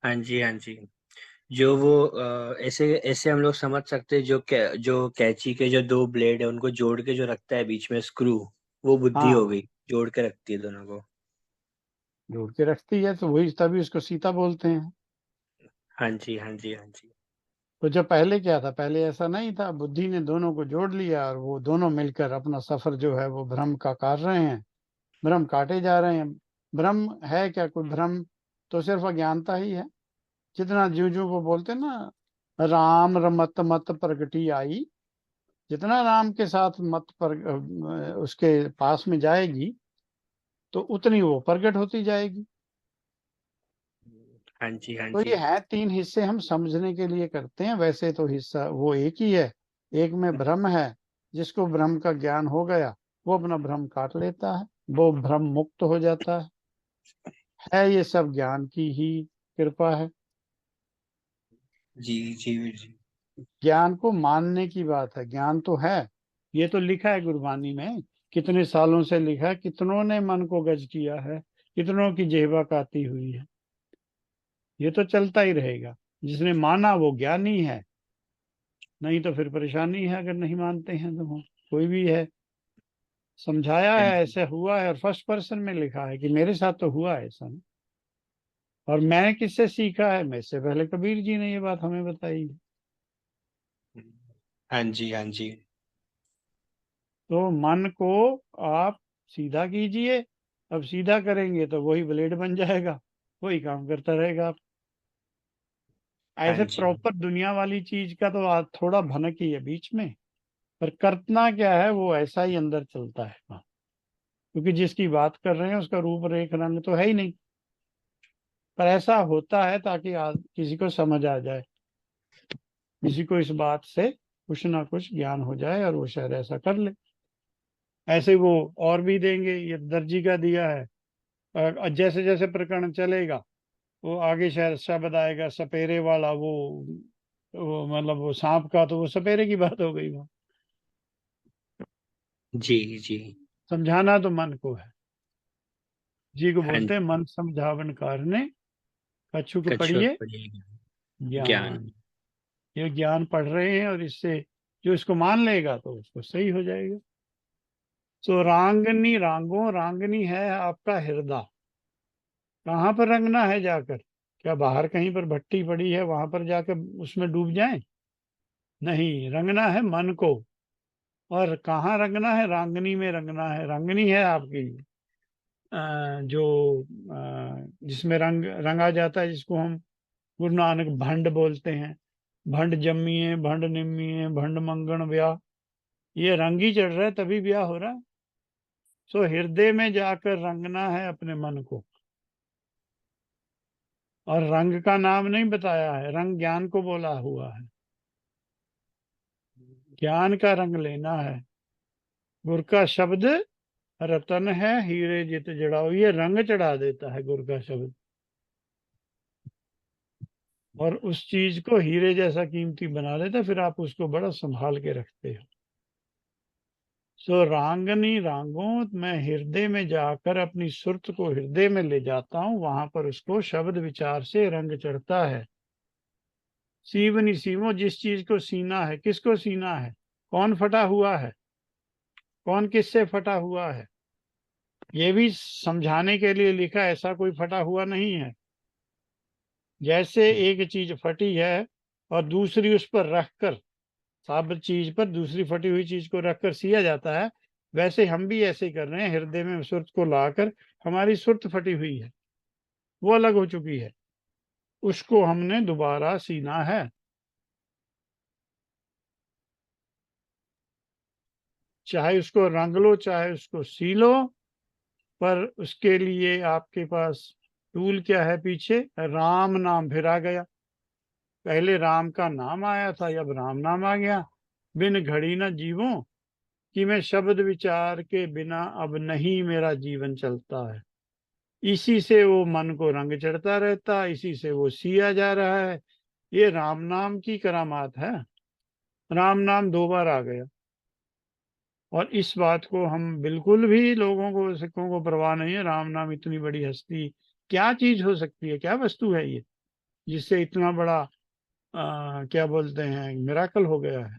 हाँ जी हाँ जी। जो वो ऐसे ऐसे हम लोग समझ सकते हैं, जो कैंची के जो दो ब्लेड है उनको जोड़ के जो रखता है बीच में स्क्रू, वो बुद्धि हो हाँ, गई, जोड़ के रखती है दोनों को। जोड़ के रखती है, तो वही तभी उसको सीता बोलते हैं। हाँ जी हाँ जी हाँ जी। तो जब पहले क्या था, पहले ऐसा नहीं था। बुद्धि ने दोनों को जोड़ लिया और वो दोनों मिलकर अपना सफर जो है वो भ्रम का काट रहे हैं। भ्रम काटे जा रहे हैं। भ्रम है क्या? कोई भ्रम तो सिर्फ अज्ञानता ही है। जितना ज्यों ज्यों वो बोलते हैं ना, राम रमत मत प्रगटी आई। जितना राम के साथ मत पर उसके पास में जाएगी, तो उतनी वो प्रकट होती जाएगी। हाँ जी हाँ तो जी। ये है, तीन हिस्से हम समझने के लिए करते हैं। वैसे तो हिस्सा वो एक ही है। एक में भ्रम है। जिसको भ्रम का ज्ञान हो गया, वो अपना भ्रम काट लेता है, वो भ्रम मुक्त हो जाता है। ये सब ज्ञान की ही कृपा है। जी जी वीर जी। ज्ञान को मानने की बात है। ज्ञान तो है, ये तो लिखा है गुरबानी में। कितने सालों से लिखा है, कितनों ने मन को गज किया है, कितनों की जेबा काती हुई है। ये तो चलता ही रहेगा। जिसने माना वो ज्ञानी है, नहीं तो फिर परेशानी है अगर नहीं मानते हैं तो। कोई भी है, समझाया हाँ है, जी ऐसे हुआ है, और फर्स्ट पर्सन में लिखा है कि मेरे साथ तो हुआ है ऐसा। और मैंने किससे सीखा है? मेरे से पहले कबीर जी ने ये बात हमें बताई है। हाँ जी हाँ जी। तो मन को आप सीधा कीजिए। अब सीधा करेंगे तो वही ब्लेड बन जाएगा, वही काम करता रहेगा। आप हाँ ऐसे जी प्रॉपर दुनिया वाली चीज का तो थोड़ा भनक ही है बीच में। पर करना क्या है, वो ऐसा ही अंदर चलता है हाँ। क्योंकि जिसकी बात कर रहे हैं उसका रूप रेख रंग तो है ही नहीं। पर ऐसा होता है ताकि किसी को समझ आ जाए, किसी को इस बात से कुछ ना कुछ ज्ञान हो जाए और वो शायद ऐसा कर ले। ऐसे वो और भी देंगे, ये दर्जी का दिया है। जैसे जैसे प्रकरण चलेगा, वो आगे शायद शब्द आएगा सपेरे वाला। वो मतलब वो सांप का, तो वो सपेरे की बात हो गई वो। जी जी। समझाना तो मन को है। जी को हाँ बोलते हैं जी। मन समझावन कारने, कछु को कछुआ पढ़िए पड़ेगा ज्ञान। ज्ञान। ये ज्ञान पढ़ रहे हैं, और इससे जो इसको मान लेगा तो उसको सही हो जाएगा। तो रांगनी, रांगो, रांगनी है आपका हृदय। कहाँ पर रंगना है जाकर? क्या बाहर कहीं पर भट्टी पड़ी है वहां पर जाकर उसमें डूब जाएं? नहीं, रंगना है मन को। और कहाँ रंगना है? रांगनी में रंगना है। रांगनी है आपकी जो जिसमें रंग रंगा जाता है, जिसको हम गुरु नानक भंड बोलते हैं। भंड जम्मिए भंड निम्मिए भंड मंगण ब्याह। ये रंग ही चढ़ रहा है तभी ब्याह हो रहा है। सो हृदय में जाकर रंगना है अपने मन को। और रंग का नाम नहीं बताया है, रंग ज्ञान को बोला हुआ है। ज्ञान का रंग लेना है। गुर का शब्द रतन है, हीरे जित जड़ाओ। ये रंग चढ़ा देता है गुर का शब्द। और उस चीज को हीरे जैसा कीमती बना लेते, फिर आप उसको बड़ा संभाल के रखते हो। सो रांगनी रांगों, मैं हृदय में जाकर अपनी सुरत को हृदय में ले जाता हूँ, वहां पर उसको शब्द विचार से रंग चढ़ता है। सीवनी सीवो, जिस चीज को सीना है, किसको सीना है, कौन फटा हुआ है, कौन किससे फटा हुआ है, ये भी समझाने के लिए लिखा, ऐसा कोई फटा हुआ नहीं है। जैसे एक चीज फटी है और दूसरी उस पर रखकर, साबित चीज पर दूसरी फटी हुई चीज को रखकर सिया जाता है, वैसे हम भी ऐसे कर रहे हैं। हृदय में सुरत को लाकर, हमारी सुरत फटी हुई है, वो अलग हो चुकी है, उसको हमने दोबारा सीना है। चाहे उसको रंग लो, चाहे उसको सी लो, पर उसके लिए आपके पास टूल क्या है, पीछे राम नाम फिर आ गया। पहले राम का नाम आया था, अब राम नाम आ गया। बिन घड़ी न जीवो, कि मैं शब्द विचार के बिना अब नहीं मेरा जीवन चलता है। इसी से वो मन को रंग चढ़ता रहता, इसी से वो सिया जा रहा है। ये राम नाम की करामात है। राम नाम 2 बार आ गया, और इस बात को हम बिल्कुल भी, लोगों को, सिखों को परवाह नहीं है। राम नाम इतनी बड़ी हस्ती, क्या चीज हो सकती है, क्या वस्तु है ये, जिससे इतना बड़ा क्या बोलते हैं, मिराकल हो गया है।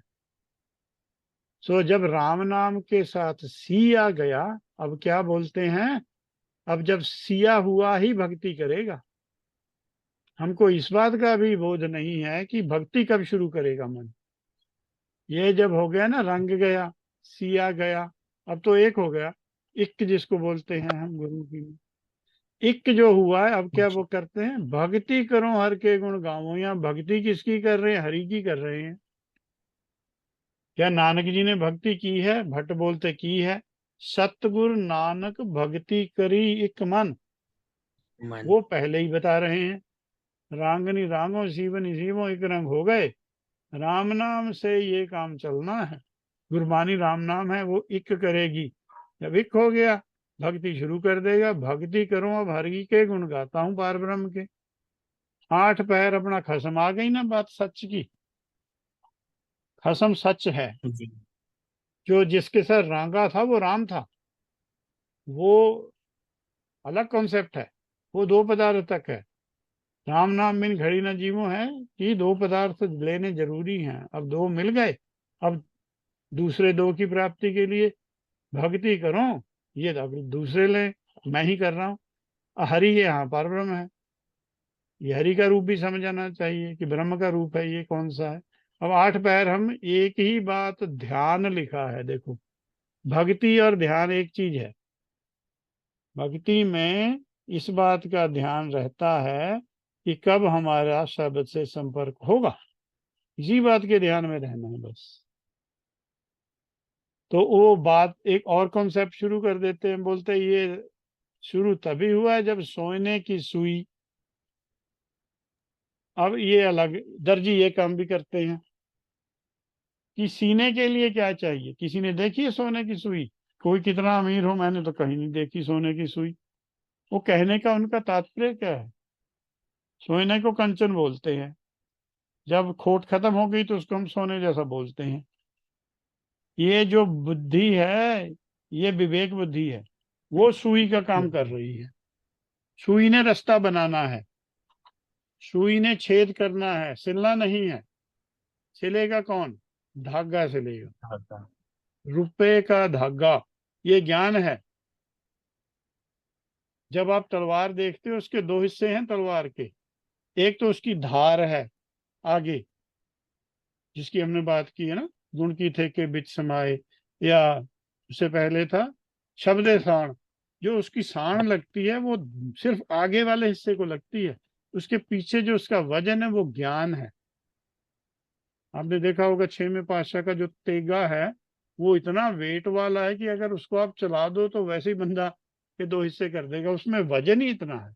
सो जब राम नाम के साथ सी आ गया, अब क्या बोलते हैं, अब जब सिया हुआ ही भक्ति करेगा। हमको इस बात का भी बोध नहीं है कि भक्ति कब शुरू करेगा मन। ये जब हो गया ना, रंग गया, सिया गया, अब तो एक हो गया। इक जिसको बोलते हैं हम गुरु की, इक जो हुआ है, अब क्या वो करते हैं, भक्ति करो हर के गुण गावो। या भक्ति किसकी कर रहे हैं, हरि की कर रहे हैं। क्या नानक जी ने भक्ति की है, भट्ट बोलते की है। सतगुरु नानक भक्ति करी इक मन, मन। वो पहले ही बता रहे हैं। रांगनी रांगो, सीवनी सीवो, एक रंग हो गए। राम नाम से ये काम चलना है। गुरबानी राम नाम है, वो इक करेगी। जब इक हो गया, भक्ति शुरू कर देगा। भक्ति करो अब हरि के गुण गाता हूँ पार ब्रह्म के। 8 पैर अपना खसम आ गई ना, बात सच की। खसम सच है। जी। जो जिसके साथ रांगा था वो राम था, वो अलग कॉन्सेप्ट है। वो 2 पदार्थ तक है। राम नाम बिन घड़ी न जीवो है कि 2 पदार्थ लेने जरूरी हैं। अब 2 मिल गए, अब दूसरे 2 की प्राप्ति के लिए भक्ति करो। ये अब दूसरे ले, मैं ही कर रहा हूँ। हरि ये यहाँ पर ब्रह्म है। ये हरि का रूप भी समझ आना चाहिए कि ब्रह्म का रूप है ये कौन सा है। अब 8 पैर, हम एक ही बात, ध्यान लिखा है देखो। भक्ति और ध्यान एक चीज है। भक्ति में इस बात का ध्यान रहता है कि कब हमारा शब्द से संपर्क होगा, इसी बात के ध्यान में रहना है बस। तो वो बात एक और कॉन्सेप्ट शुरू कर देते हैं, बोलते हैं ये शुरू तभी हुआ है जब सोने की सुई। अब ये अलग, दर्जी ये काम भी करते हैं कि सीने के लिए क्या चाहिए। किसी ने देखी है सोने की सुई? कोई कितना अमीर हो, मैंने तो कहीं नहीं देखी सोने की सुई। वो कहने का उनका तात्पर्य क्या है? सोने को कंचन बोलते हैं, जब खोट खत्म हो गई तो उसको हम सोने जैसा बोलते हैं। ये जो बुद्धि है, ये विवेक बुद्धि है, वो सुई का काम कर रही है। सुई ने रास्ता बनाना है, सुई ने छेद करना है, सिलना नहीं है। सिलेगा कौन? धागा सिलेगा, धागा। रुपए का धागा। ये ज्ञान है। जब आप तलवार देखते हो, उसके 2 हिस्से हैं तलवार के। एक तो उसकी धार है आगे, जिसकी हमने बात की है ना, गुण की थे के बिच समाये, या उससे पहले था शब्द साण। जो उसकी साण लगती है वो सिर्फ आगे वाले हिस्से को लगती है। उसके पीछे जो उसका वजन है वो ज्ञान है। आपने देखा होगा 6वें पातशाह का जो तेगा है, वो इतना वेट वाला है कि अगर उसको आप चला दो तो वैसे ही बंदा के 2 हिस्से कर देगा। उसमें वजन ही इतना है,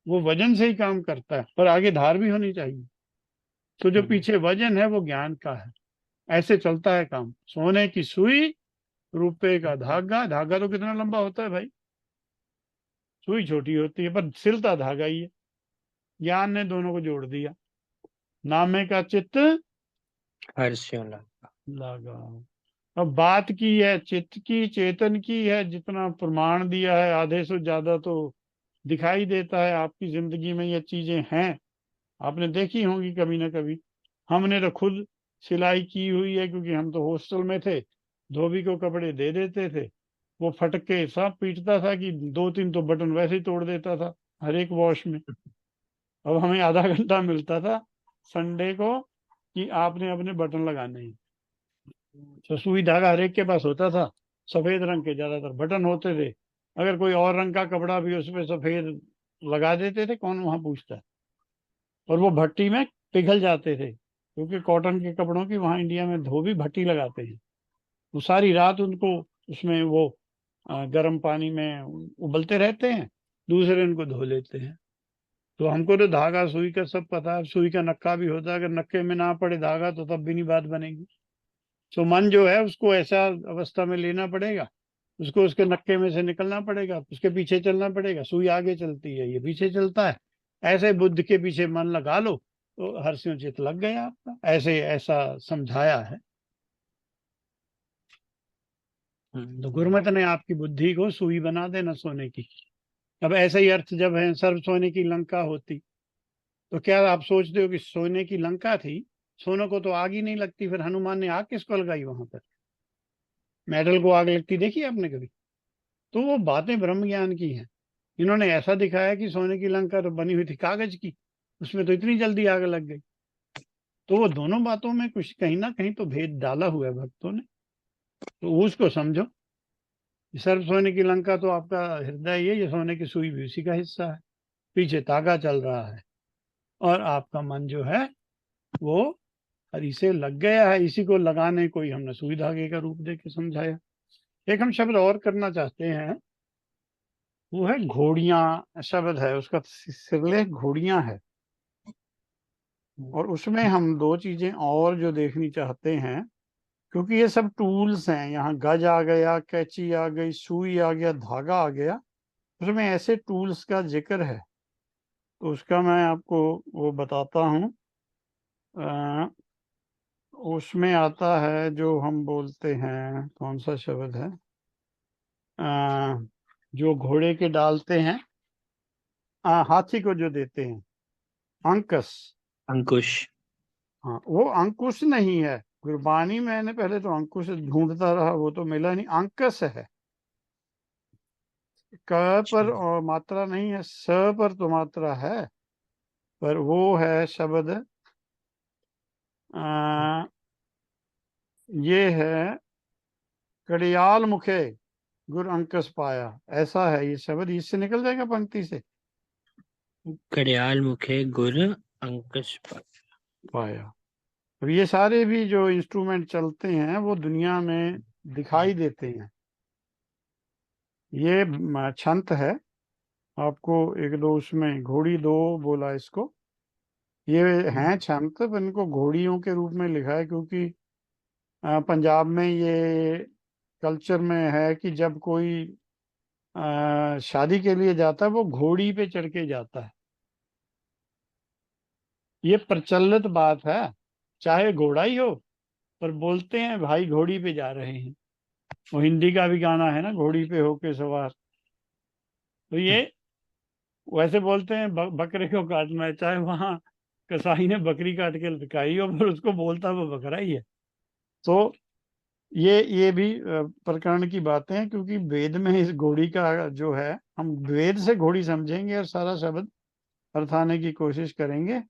वो वजन से ही काम करता है, पर आगे धार भी होनी चाहिए। तो जो पीछे वजन है वो ज्ञान का है। ऐसे चलता है काम। सोने की सुई, रुपए का धागा। धागा तो कितना लंबा होता है भाई, सुई छोटी होती है, पर सिलता धागा ही है। ज्ञान ने दोनों को जोड़ दिया। नामे का चित्त हर्ष्यों लगा। लगा। अब बात की है चित्त की, चेतन की है, जितना प्रमाण दिया है आधे से ज्यादा तो दिखाई देता है आपकी जिंदगी में ये चीजें हैं, आपने देखी होंगी कभी ना कभी। हमने तो खुद सिलाई की हुई है, क्योंकि हम तो हॉस्टल में थे, धोबी को कपड़े दे देते थे, वो फट के सब पीटता था कि दो तीन तो बटन वैसे ही तोड़ देता था हर एक वॉश में। अब हमें आधा घंटा मिलता था संडे को कि आपने अपने बटन लगाने हैं। तो सुई धागा हर एक के पास होता था, सफेद रंग के ज्यादातर बटन होते थे। अगर कोई और रंग का कपड़ा भी उसमें सफेद लगा देते थे, कौन वहां पूछता है। और वो भट्टी में पिघल जाते थे, क्योंकि कॉटन के कपड़ों की वहां इंडिया में धोबी भट्टी लगाते हैं। वो सारी रात उनको उसमें वो गर्म पानी में उबलते रहते हैं, दूसरे दिन उनको धो लेते हैं। तो हमको तो धागा सुई का सब पता है, सुई का नक्का भी होता है, अगर नक्के में ना पड़े धागा तो तब भी नहीं बात बनेगी। तो मन जो है उसको ऐसा अवस्था में लेना पड़ेगा, उसको उसके नक्के में से निकलना पड़ेगा, उसके पीछे चलना पड़ेगा। सुई आगे चलती है, ये पीछे चलता है। ऐसे बुद्ध के पीछे मन लगा लो तो हर्षों चित लग गया आपका, ऐसे ऐसा समझाया है। तो गुरुमत ने आपकी बुद्धि को सुई बना देना सोने की। अब ऐसा ही अर्थ जब है सर्व सोने की लंका होती, तो क्या आप सोचते हो कि सोने की लंका थी, सोने को तो आग ही नहीं लगती, फिर हनुमान ने आग किसको लगाई वहां पर? मेटल को आग लगती देखी है आपने कभी? तो वो बातें ब्रह्म ज्ञान की हैं। इन्होंने ऐसा दिखाया कि सोने की लंका तो बनी हुई थी कागज की, उसमें तो इतनी जल्दी आग लग गई। तो वो दोनों बातों में कुछ कहीं ना कहीं तो भेद डाला हुआ है भक्तों ने, तो उसको समझो। सर्व सोने की लंका तो आपका हृदय ये सोने की सुई भी उसी का हिस्सा है, पीछे तागा चल रहा है, और आपका मन जो है वो हरि से लग गया है। इसी को लगाने को ही हमने सुई धागे का रूप दे के समझाया। एक हम शब्द और करना चाहते हैं, वो है घोड़ियां शब्द है, उसका सिरलेख घोड़ियां है। और उसमें हम दो चीजें और जो देखनी चाहते हैं, क्योंकि ये सब टूल्स हैं, यहाँ गज आ गया, कैंची आ गई, सुई आ गया, धागा आ गया, उसमें ऐसे टूल्स का जिक्र है। तो उसका मैं आपको वो बताता हूँ। अ, उसमें आता है जो हम बोलते हैं, कौन सा शब्द है, अ, जो घोड़े के डालते हैं, हाथी को जो देते हैं, अंकस। अंकुश। हाँ, वो अंकुश नहीं है। गुरबानी मैंने पहले तो अंकुश ढूंढता रहा, वो तो मिला नहीं, अंकस है। क पर और मात्रा नहीं है, स पर तो मात्रा है। पर वो है शब्द, आ, ये है, कड़ियाल मुखे गुर अंकस पाया, ऐसा है ये शब्द, इससे निकल जाएगा पंक्ति से। कड़ियाल मुखे गुर अंकुश पाया। अब ये सारे भी जो इंस्ट्रूमेंट चलते हैं वो दुनिया में दिखाई देते हैं। ये छंत है, आपको एक दो उसमें घोड़ी दो बोला इसको, ये हैं छंत, पर इनको घोड़ियों के रूप में लिखा है, क्योंकि पंजाब में ये कल्चर में है कि जब कोई शादी के लिए जाता है वो घोड़ी पे चढ़ के जाता है। ये प्रचलित बात है, चाहे घोड़ा ही हो, पर बोलते हैं भाई घोड़ी पे जा रहे हैं। वो हिंदी का भी गाना है ना, घोड़ी पे होके सवार। तो ये वैसे बोलते हैं बकरे को काटना है, चाहे वहां कसाई ने बकरी काट के लटकाई हो, पर उसको बोलता वो बकरा ही है। तो ये भी प्रकरण की बातें हैं, क्योंकि वेद में इस घोड़ी का जो है, हम वेद से घोड़ी समझेंगे और सारा शब्द अर्थाने की कोशिश करेंगे।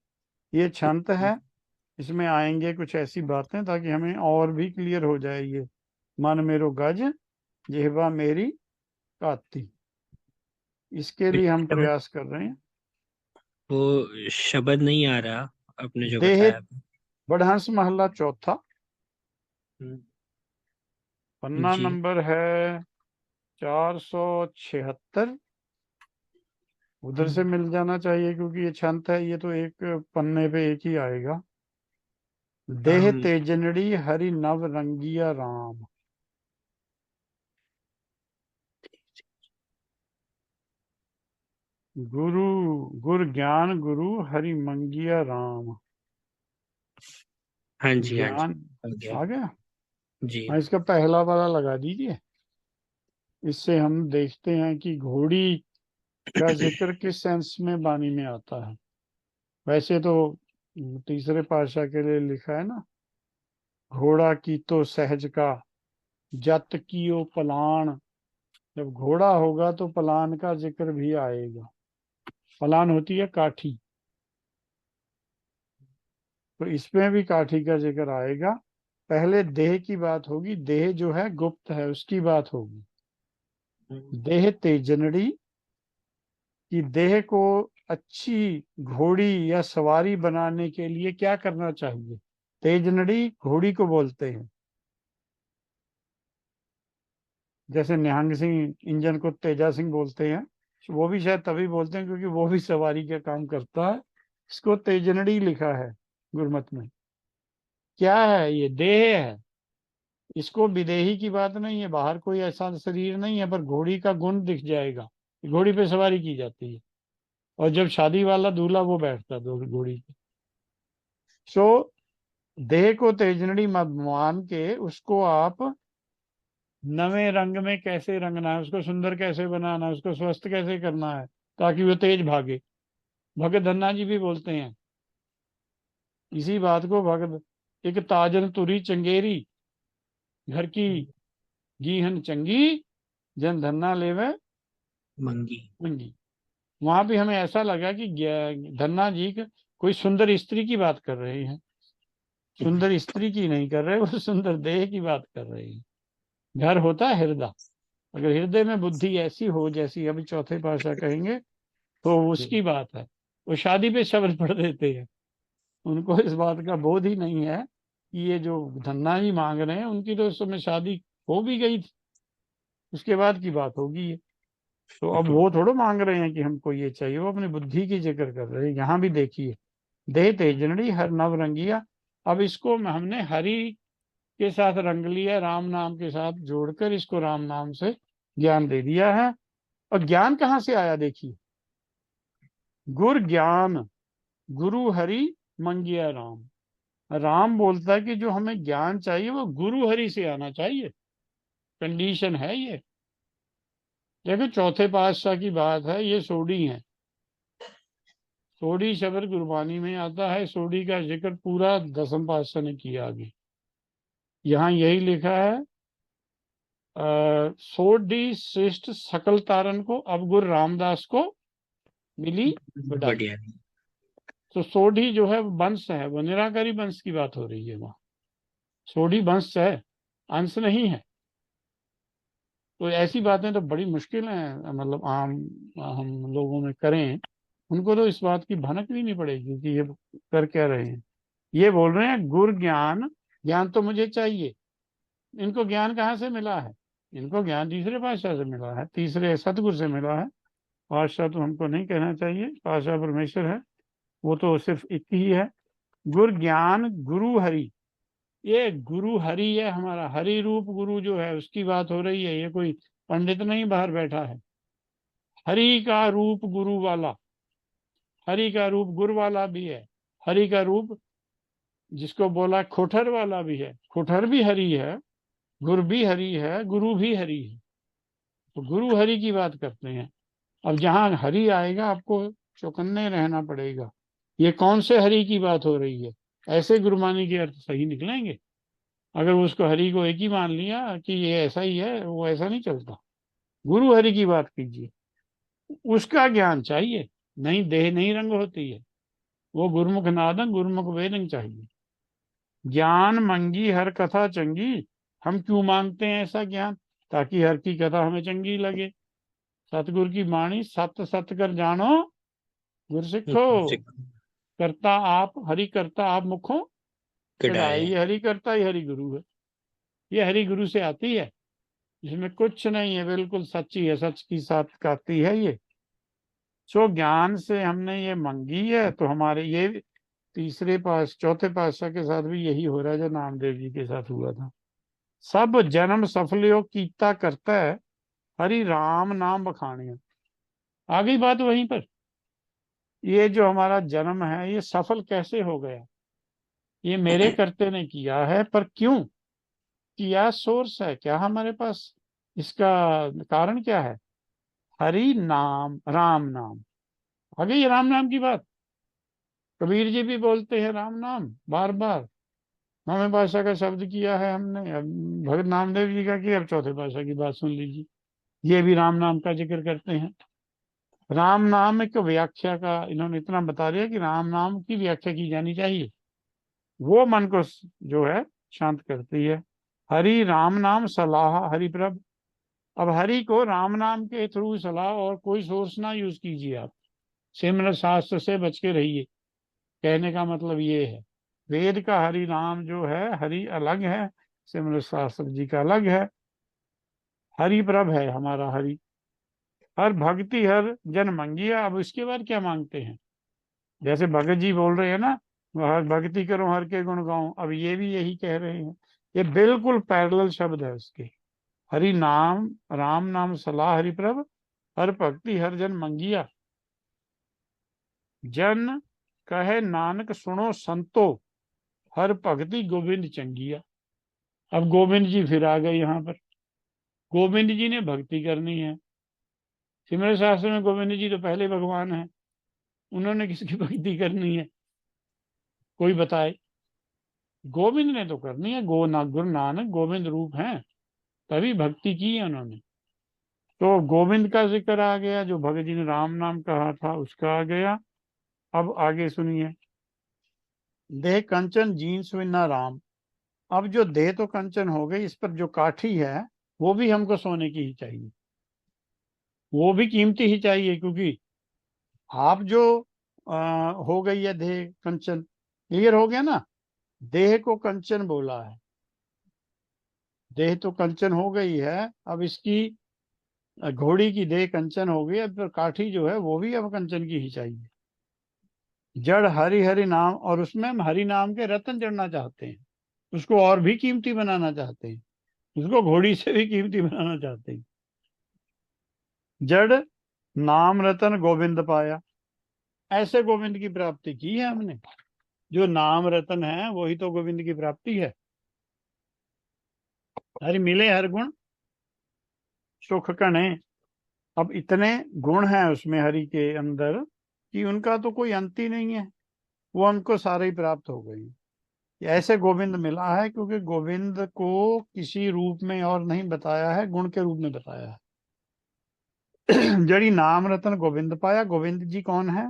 ये छंत है, इसमें आएंगे कुछ ऐसी बातें ताकि हमें और भी क्लियर हो जाए ये। मन मेरो गज, जिह्वा मेरी काती, इसके लिए हम शब्द, प्रयास कर रहे हैं। वो शब्द नहीं आ रहा आपने जो देह बताया। बढ़हंस महला चौथा, हम्म, पन्ना जी। नंबर है 476। उधर से मिल जाना चाहिए, क्योंकि ये छंत है, ये तो एक पन्ने पे एक ही आएगा। देह हम तेजनड़ी हरि नव रंगिया राम, गुरु गुर ज्ञान गुरु हरि मंगिया राम। हाँ जी, हाँ जी। ज्ञान आ गया। आ गया। जी। हाँ, इसका पहला वाला लगा दीजिए। इससे हम देखते हैं कि घोड़ी का जिक्र किस सेंस में वाणी में आता है। वैसे तो तीसरे पातशाह के लिए लिखा है ना, घोड़ा की तो सहज का जत कियो पलान। जब घोड़ा होगा तो पलान का जिक्र भी आएगा। पलान होती है काठी, तो इसमें भी काठी का जिक्र आएगा। पहले देह की बात होगी, देह जो है गुप्त है उसकी बात होगी। देह तेजनड़ी, कि देह को अच्छी घोड़ी या सवारी बनाने के लिए क्या करना चाहिए। तेजनड़ी घोड़ी को बोलते हैं। जैसे निहंग सिंह इंजन को तेजा सिंह बोलते हैं, वो भी शायद तभी बोलते हैं क्योंकि वो भी सवारी का काम करता है। इसको तेजनड़ी लिखा है गुरमत में। क्या है ये, देह है। इसको विदेही की बात नहीं है, बाहर कोई ऐसा शरीर नहीं है, पर घोड़ी का गुण दिख जाएगा। घोड़ी पे सवारी की जाती है, और जब शादी वाला दूल्हा वो बैठता है घोड़ी पे। सो देह को तेजनड़ी मत मान के उसको आप नवे रंग में कैसे रंगना है, उसको सुंदर कैसे बनाना है, उसको स्वस्थ कैसे करना है ताकि वो तेज भागे। भगत धन्ना जी भी बोलते हैं इसी बात को। भगत एक ताजन तुरी चंगेरी, घर की गीहन चंगी, जन धन्ना लेवे मंगी। मंगी। वहां भी हमें ऐसा लगा कि धन्ना जी कोई सुंदर स्त्री की बात कर रहे हैं। सुंदर स्त्री की नहीं कर रहे, वो सुंदर देह की बात कर रहे हैं। घर होता है हृदय। अगर हृदय में बुद्धि ऐसी हो जैसी अभी चौथे पातशाह कहेंगे, तो उसकी बात है। वो शादी पे शब्द पढ़ देते हैं, उनको इस बात का बोध ही नहीं है कि ये जो धन्ना जी मांग रहे हैं उनकी तो उस समय शादी हो भी गई थी, उसके बाद की बात होगी ये। तो अब वो थोड़ा मांग रहे हैं कि हमको ये चाहिए, वो अपनी बुद्धि की जिक्र कर रहे हैं। यहाँ भी देखिए, देह तेजनड़ी हर नव रंगिया। अब इसको हमने हरि के साथ रंग लिया, राम नाम के साथ जोड़कर इसको राम नाम से ज्ञान दे दिया है। और ज्ञान कहाँ से आया देखिए, गुर ज्ञान गुरु हरि मंगिया राम। राम बोलता है कि जो हमें ज्ञान चाहिए वो गुरु हरि से आना चाहिए, कंडीशन है ये। देखो चौथे पातशाह की बात है, ये सोडी है। सोडी शब्द गुरबानी में आता है। सोडी का जिक्र पूरा दसम पातशाह ने किया आगे। यहाँ यही लिखा है, सोडी श्रेष्ठ सकल तारन को, अब गुरु रामदास को मिली बड़ाई। बढ़िया। तो सोडी जो है वो वंश है, वो निराकारी वंश की बात हो रही है वहाँ। सोडी वंश है, अंश नहीं है। तो ऐसी बातें तो बड़ी मुश्किल है, मतलब आम हम लोगों में करें, उनको तो इस बात की भनक भी नहीं पड़ेगी कि ये कर क्या रहे हैं। ये बोल रहे हैं गुर ज्ञान, ज्ञान तो मुझे चाहिए। इनको ज्ञान कहाँ से मिला है, इनको ज्ञान तीसरे पातशाह से मिला है, तीसरे सतगुरु से मिला है। पातशाह तो हमको नहीं कहना चाहिए, पातशाह परमेश्वर है, वो तो सिर्फ एक ही है। गुर ज्ञान गुरु हरि, ये गुरु हरि है हमारा। हरि रूप गुरु जो है उसकी बात हो रही है, ये कोई पंडित नहीं बाहर बैठा है। हरि का रूप गुरु वाला, हरि का रूप गुरु वाला भी है। हरि का रूप जिसको बोला खोठर वाला भी है, खोठर भी हरि है, गुरु भी हरि है, गुरु भी हरि है। तो गुरु हरि की बात करते हैं। अब जहां हरि आएगा आपको चौकन्ने रहना पड़ेगा, ये कौन से हरि की बात हो रही है। ऐसे गुरबानी के अर्थ सही निकलेंगे। अगर उसको हरि को एक ही मान लिया कि ये ऐसा ही है, वो ऐसा नहीं चलता। गुरु हरि की बात कीजिए, उसका ज्ञान चाहिए। नहीं देह नहीं रंग होती है, वो गुरुमुख नादन गुरुमुख वेदन चाहिए। ज्ञान मंगी हर कथा चंगी, हम क्यों मांगते हैं ऐसा ज्ञान, ताकि हर की कथा हमें चंगी लगे। सतगुरु की वाणी सत सत कर जानो, गुर सिखो। करता आप हरि करता आप मुखों कढ़ाए। चढ़ाए। ये हरि करता ही हरि गुरु है, ये हरि गुरु से आती है। इसमें कुछ नहीं है, बिल्कुल सच्ची है, सच की साथ गाती है ये। सो ज्ञान से हमने ये मंगी है, तो हमारे ये तीसरे पास चौथे पातशाह के साथ भी यही हो रहा है जो नामदेव जी के साथ हुआ था। सब जन्म सफलियो कीता करता है, हरि राम नाम बखानिया। आ गई बात वहीं पर। ये जो हमारा जन्म है ये सफल कैसे हो गया, ये मेरे करते ने किया है, पर क्यों किया? सोर्स है क्या हमारे पास? इसका कारण क्या है? हरि नाम, राम नाम। आ गई राम नाम की बात। कबीर जी भी बोलते हैं राम नाम बार बार। नौवें पातशाह का शब्द किया है हमने, अब भगत नामदेव जी का किया, अब चौथे पातशाह की बात सुन लीजिए। ये भी राम नाम का जिक्र करते हैं। राम नाम एक व्याख्या का इन्होंने इतना बता दिया कि राम नाम की व्याख्या की जानी चाहिए, वो मन को जो है शांत करती है। हरि राम नाम सलाह हरि प्रभ। अब हरि को राम नाम के थ्रू सलाह, और कोई सोर्स ना यूज कीजिए आप। सिमरन शास्त्र से बच के रहिए, कहने का मतलब ये है। वेद का हरि नाम जो है, हरि अलग है, सिमरन शास्त्र जी का अलग है। हरि प्रभ है हमारा हरि। हर भक्ति हर जन मंगिया। अब इसके बाद क्या मांगते हैं? जैसे भगत जी बोल रहे हैं ना, हर भक्ति करो हर के गुण गाओ, अब ये भी यही कह रहे हैं। ये बिल्कुल पैरेलल शब्द है उसके। हरि नाम राम नाम सलाह हरि प्रभ, हर भक्ति हर जन मंगिया। जन कहे नानक सुनो संतो, हर भक्ति गोविंद चंगिया। अब गोविंद जी फिर आ गए यहाँ पर। गोविंद जी ने भक्ति करनी है। सिमरन शास्त्र में गोविंद जी तो पहले भगवान है, उन्होंने किसकी भक्ति करनी है? कोई बताए। गोविंद ने तो करनी है। गुरु नानक गोविंद रूप हैं, तभी भक्ति की है उन्होंने। तो गोविंद का जिक्र आ गया, जो भगत जी ने राम नाम कहा था उसका आ गया। अब आगे सुनिए। देह कंचन जीन्स विना राम। अब जो देह तो कंचन हो गई, इस पर जो काठी है वो भी हमको सोने की ही चाहिए, वो भी कीमती ही चाहिए। क्योंकि आप जो हो गई है देह कंचन, क्लियर हो गया ना? देह को कंचन बोला है। देह तो कंचन हो गई है, अब इसकी घोड़ी की देह कंचन हो गई, अब तो काठी जो है वो भी अब कंचन की ही चाहिए। जड़ हरि हरि नाम, और उसमें हम हरि नाम के रत्न जड़ना चाहते हैं, उसको और भी कीमती बनाना चाहते हैं, उसको घोड़ी से भी कीमती बनाना चाहते हैं। जड़ नाम रतन गोविंद पाया। ऐसे गोविंद की प्राप्ति की है हमने। जो नाम रतन है वही तो गोविंद की प्राप्ति है। हरि मिले हर गुण सुख कने। अब इतने गुण हैं उसमें हरि के अंदर कि उनका तो कोई अंत ही नहीं है, वो हमको सारे ही प्राप्त हो गए। ऐसे गोविंद मिला है क्योंकि गोविंद को किसी रूप में और नहीं बताया है, गुण के रूप में बताया है। जड़ी नाम रतन गोविंद पाया। गोविंद जी कौन है?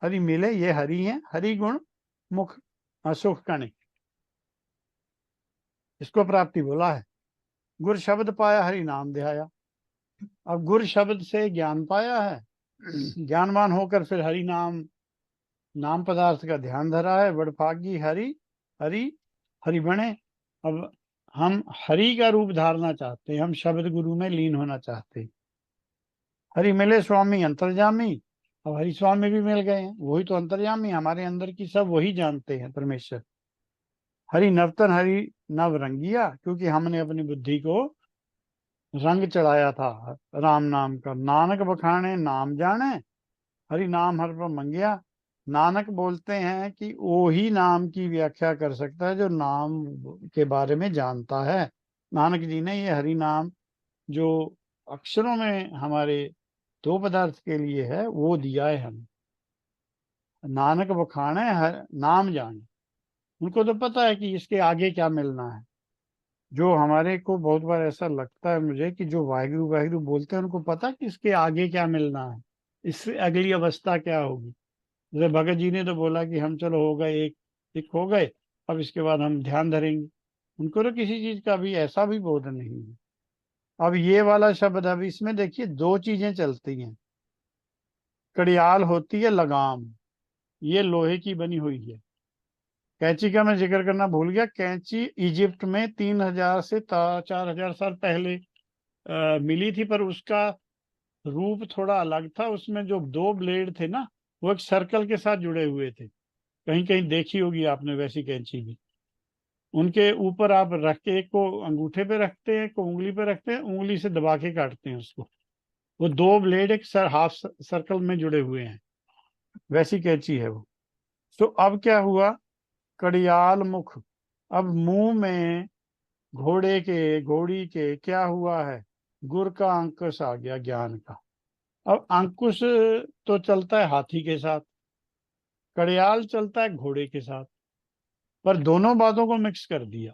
हरि मिले, ये हरि हैं। हरि गुण मुख सुख कने, इसको प्राप्ति बोला है। गुर शब्द पाया हरि नाम ध्याया। अब गुर शब्द से ज्ञान पाया है, ज्ञानवान होकर फिर हरि नाम, नाम पदार्थ का ध्यान धरा है। वडभागी हरि हरि हरि बने। अब हम हरि का रूप धारना चाहते हैं, हम शब्द गुरु में लीन होना चाहते हैं। हरि मिले स्वामी अंतर्जामी। अब हरि स्वामी भी मिल गए हैं, वही तो अंतर्यामी, हमारे अंदर की सब वही जानते हैं परमेश्वर। हरि नवतन हरि नव रंगिया, क्योंकि हमने अपनी बुद्धि को रंग चढ़ाया था राम नाम का। नानक बखाने नाम जाने, हरि नाम हर पर मंगिया। नानक बोलते हैं कि वो ही नाम की व्याख्या कर सकता है जो नाम के बारे में जानता है। नानक जी ने ये हरि नाम जो अक्षरों में हमारे दो पदार्थ के लिए है वो दिया है हमें। नानक बखाने हर नाम जाने, उनको तो पता है कि इसके आगे क्या मिलना है। जो हमारे को बहुत बार ऐसा लगता है मुझे कि जो वाहिगुरु वाहिगुरु बोलते हैं उनको पता कि इसके आगे क्या मिलना है, इससे अगली अवस्था क्या होगी। जैसे भगत जी ने तो बोला कि हम चलो हो गए एक हो गए, अब इसके बाद हम ध्यान धरेंगे। उनको तो किसी चीज का भी ऐसा भी बोध नहीं है। अब ये वाला शब्द, अब इसमें देखिए दो चीजें चलती हैं। कड़ियाल होती है लगाम, ये लोहे की बनी हुई है। कैंची का मैं जिक्र करना भूल गया। कैंची इजिप्ट में 3000 से 4000 साल पहले मिली थी, पर उसका रूप थोड़ा अलग था। उसमें जो दो ब्लेड थे ना, वो एक सर्कल के साथ जुड़े हुए थे। कहीं कहीं देखी होगी आपने वैसी कैंची भी। उनके ऊपर आप रख के, एक को अंगूठे पे रखते हैं, एक को उंगली पे रखते हैं, उंगली से दबा के काटते हैं उसको। वो दो ब्लेड एक हाफ सर्कल में जुड़े हुए हैं, वैसी कैंची है वो। तो अब क्या हुआ कड़ियाल मुख। अब मुंह में घोड़ी के क्या हुआ है, गुर का अंकुश आ गया, ज्ञान का। अब अंकुश तो चलता है हाथी के साथ, कड़ियाल चलता है घोड़े के साथ, पर दोनों बातों को मिक्स कर दिया।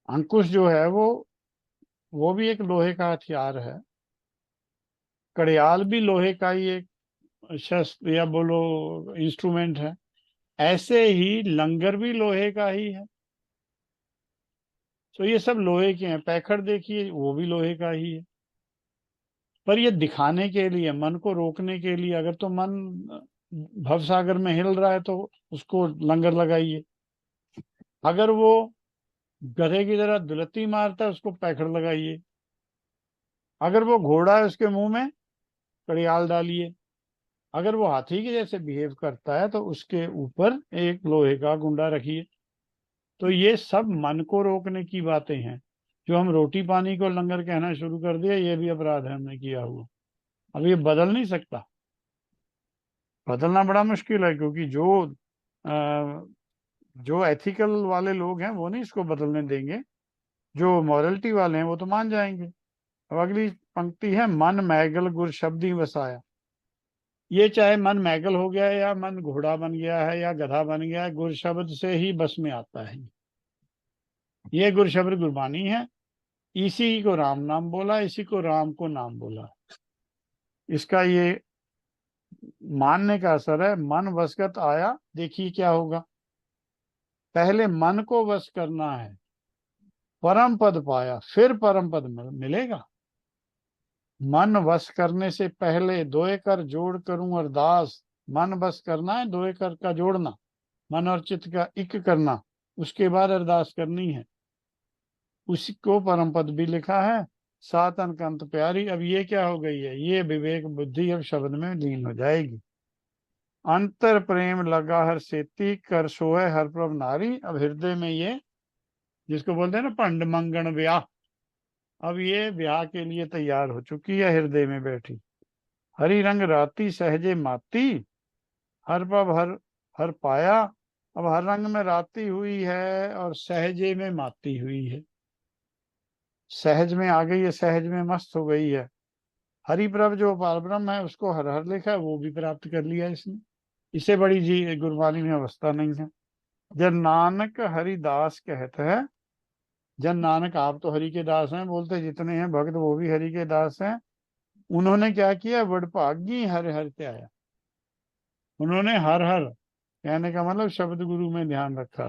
अंकुश जो है वो भी एक लोहे का हथियार है, कड़ियाल भी लोहे का ही एक शस्त्र या बोलो इंस्ट्रूमेंट है। ऐसे ही लंगर भी लोहे का ही है। तो ये सब लोहे के हैं। पैखड़ देखिए, वो भी लोहे का ही है। पर ये दिखाने के लिए, मन को रोकने के लिए, अगर तो मन भवसागर में हिल रहा है तो उसको लंगर लगाइए, अगर वो गधे की तरह दुलत्ती मारता है उसको पैखड़ लगाइए, अगर वो घोड़ा है उसके मुंह में कड़ियाल डालिए, अगर वो हाथी के जैसे बिहेव करता है तो उसके ऊपर एक लोहे का गुंडा रखिए। तो ये सब मन को रोकने की बातें हैं। जो हम रोटी पानी को लंगर कहना शुरू कर दिया, ये भी अपराध है हमने किया हुआ। अब ये बदल नहीं सकता, बदलना बड़ा मुश्किल है, क्योंकि जो एथिकल वाले लोग हैं वो नहीं इसको बदलने देंगे, जो मॉरलिटी वाले हैं वो तो मान जाएंगे। अब अगली पंक्ति है, मन मैगल गुर शब्दी वसाया। ये चाहे मन मैगल हो गया है या मन घोड़ा बन गया है या गधा बन गया है, गुर शब्द से ही बस में आता है। ये गुर शब्द गुरबानी है, इसी को राम नाम बोला, इसी को राम को नाम बोला। इसका ये मानने का असर है। मन वशगत आया, देखिए क्या होगा। पहले मन को वश करना है, परम पद पाया, फिर परम पद मिलेगा। मन वश करने से पहले दोए कर जोड़ करूं अरदास। मन वश करना है, दोए कर का जोड़ना, मन और चित्त का एक करना, उसके बाद अरदास करनी है। उसी को परम पद भी लिखा है, सात अंक अंत प्यारी। अब ये क्या हो गई है, ये विवेक बुद्धि अब शब्द में लीन हो जाएगी। अंतर प्रेम लगा हर सेती, कर सोए हर प्रभ नारी। अब हृदय में ये, जिसको बोलते हैं ना पंड मंगन ब्याह, अब ये ब्याह के लिए तैयार हो चुकी है, हृदय में बैठी। हरि रंग राती सहजे माती, हर पब हर हर पाया। अब हर रंग में राती हुई है और सहजे में माती हुई है, सहज में आ गई है, सहज में मस्त हो गई है। हरि प्रभ जो पारब्रह्म है उसको हर हर लिखा है, वो भी प्राप्त कर लिया इसने। इससे बड़ी जी गुरबानी में अवस्था नहीं है। जन नानक हरिदास कहते हैं, जन नानक, आप तो हरि के दास हैं, बोलते जितने हैं भक्त वो भी हरि के दास हैं। उन्होंने क्या किया, वडभागी हर हर के आया। उन्होंने हर हर कहने का मतलब शब्द गुरु में ध्यान रखा।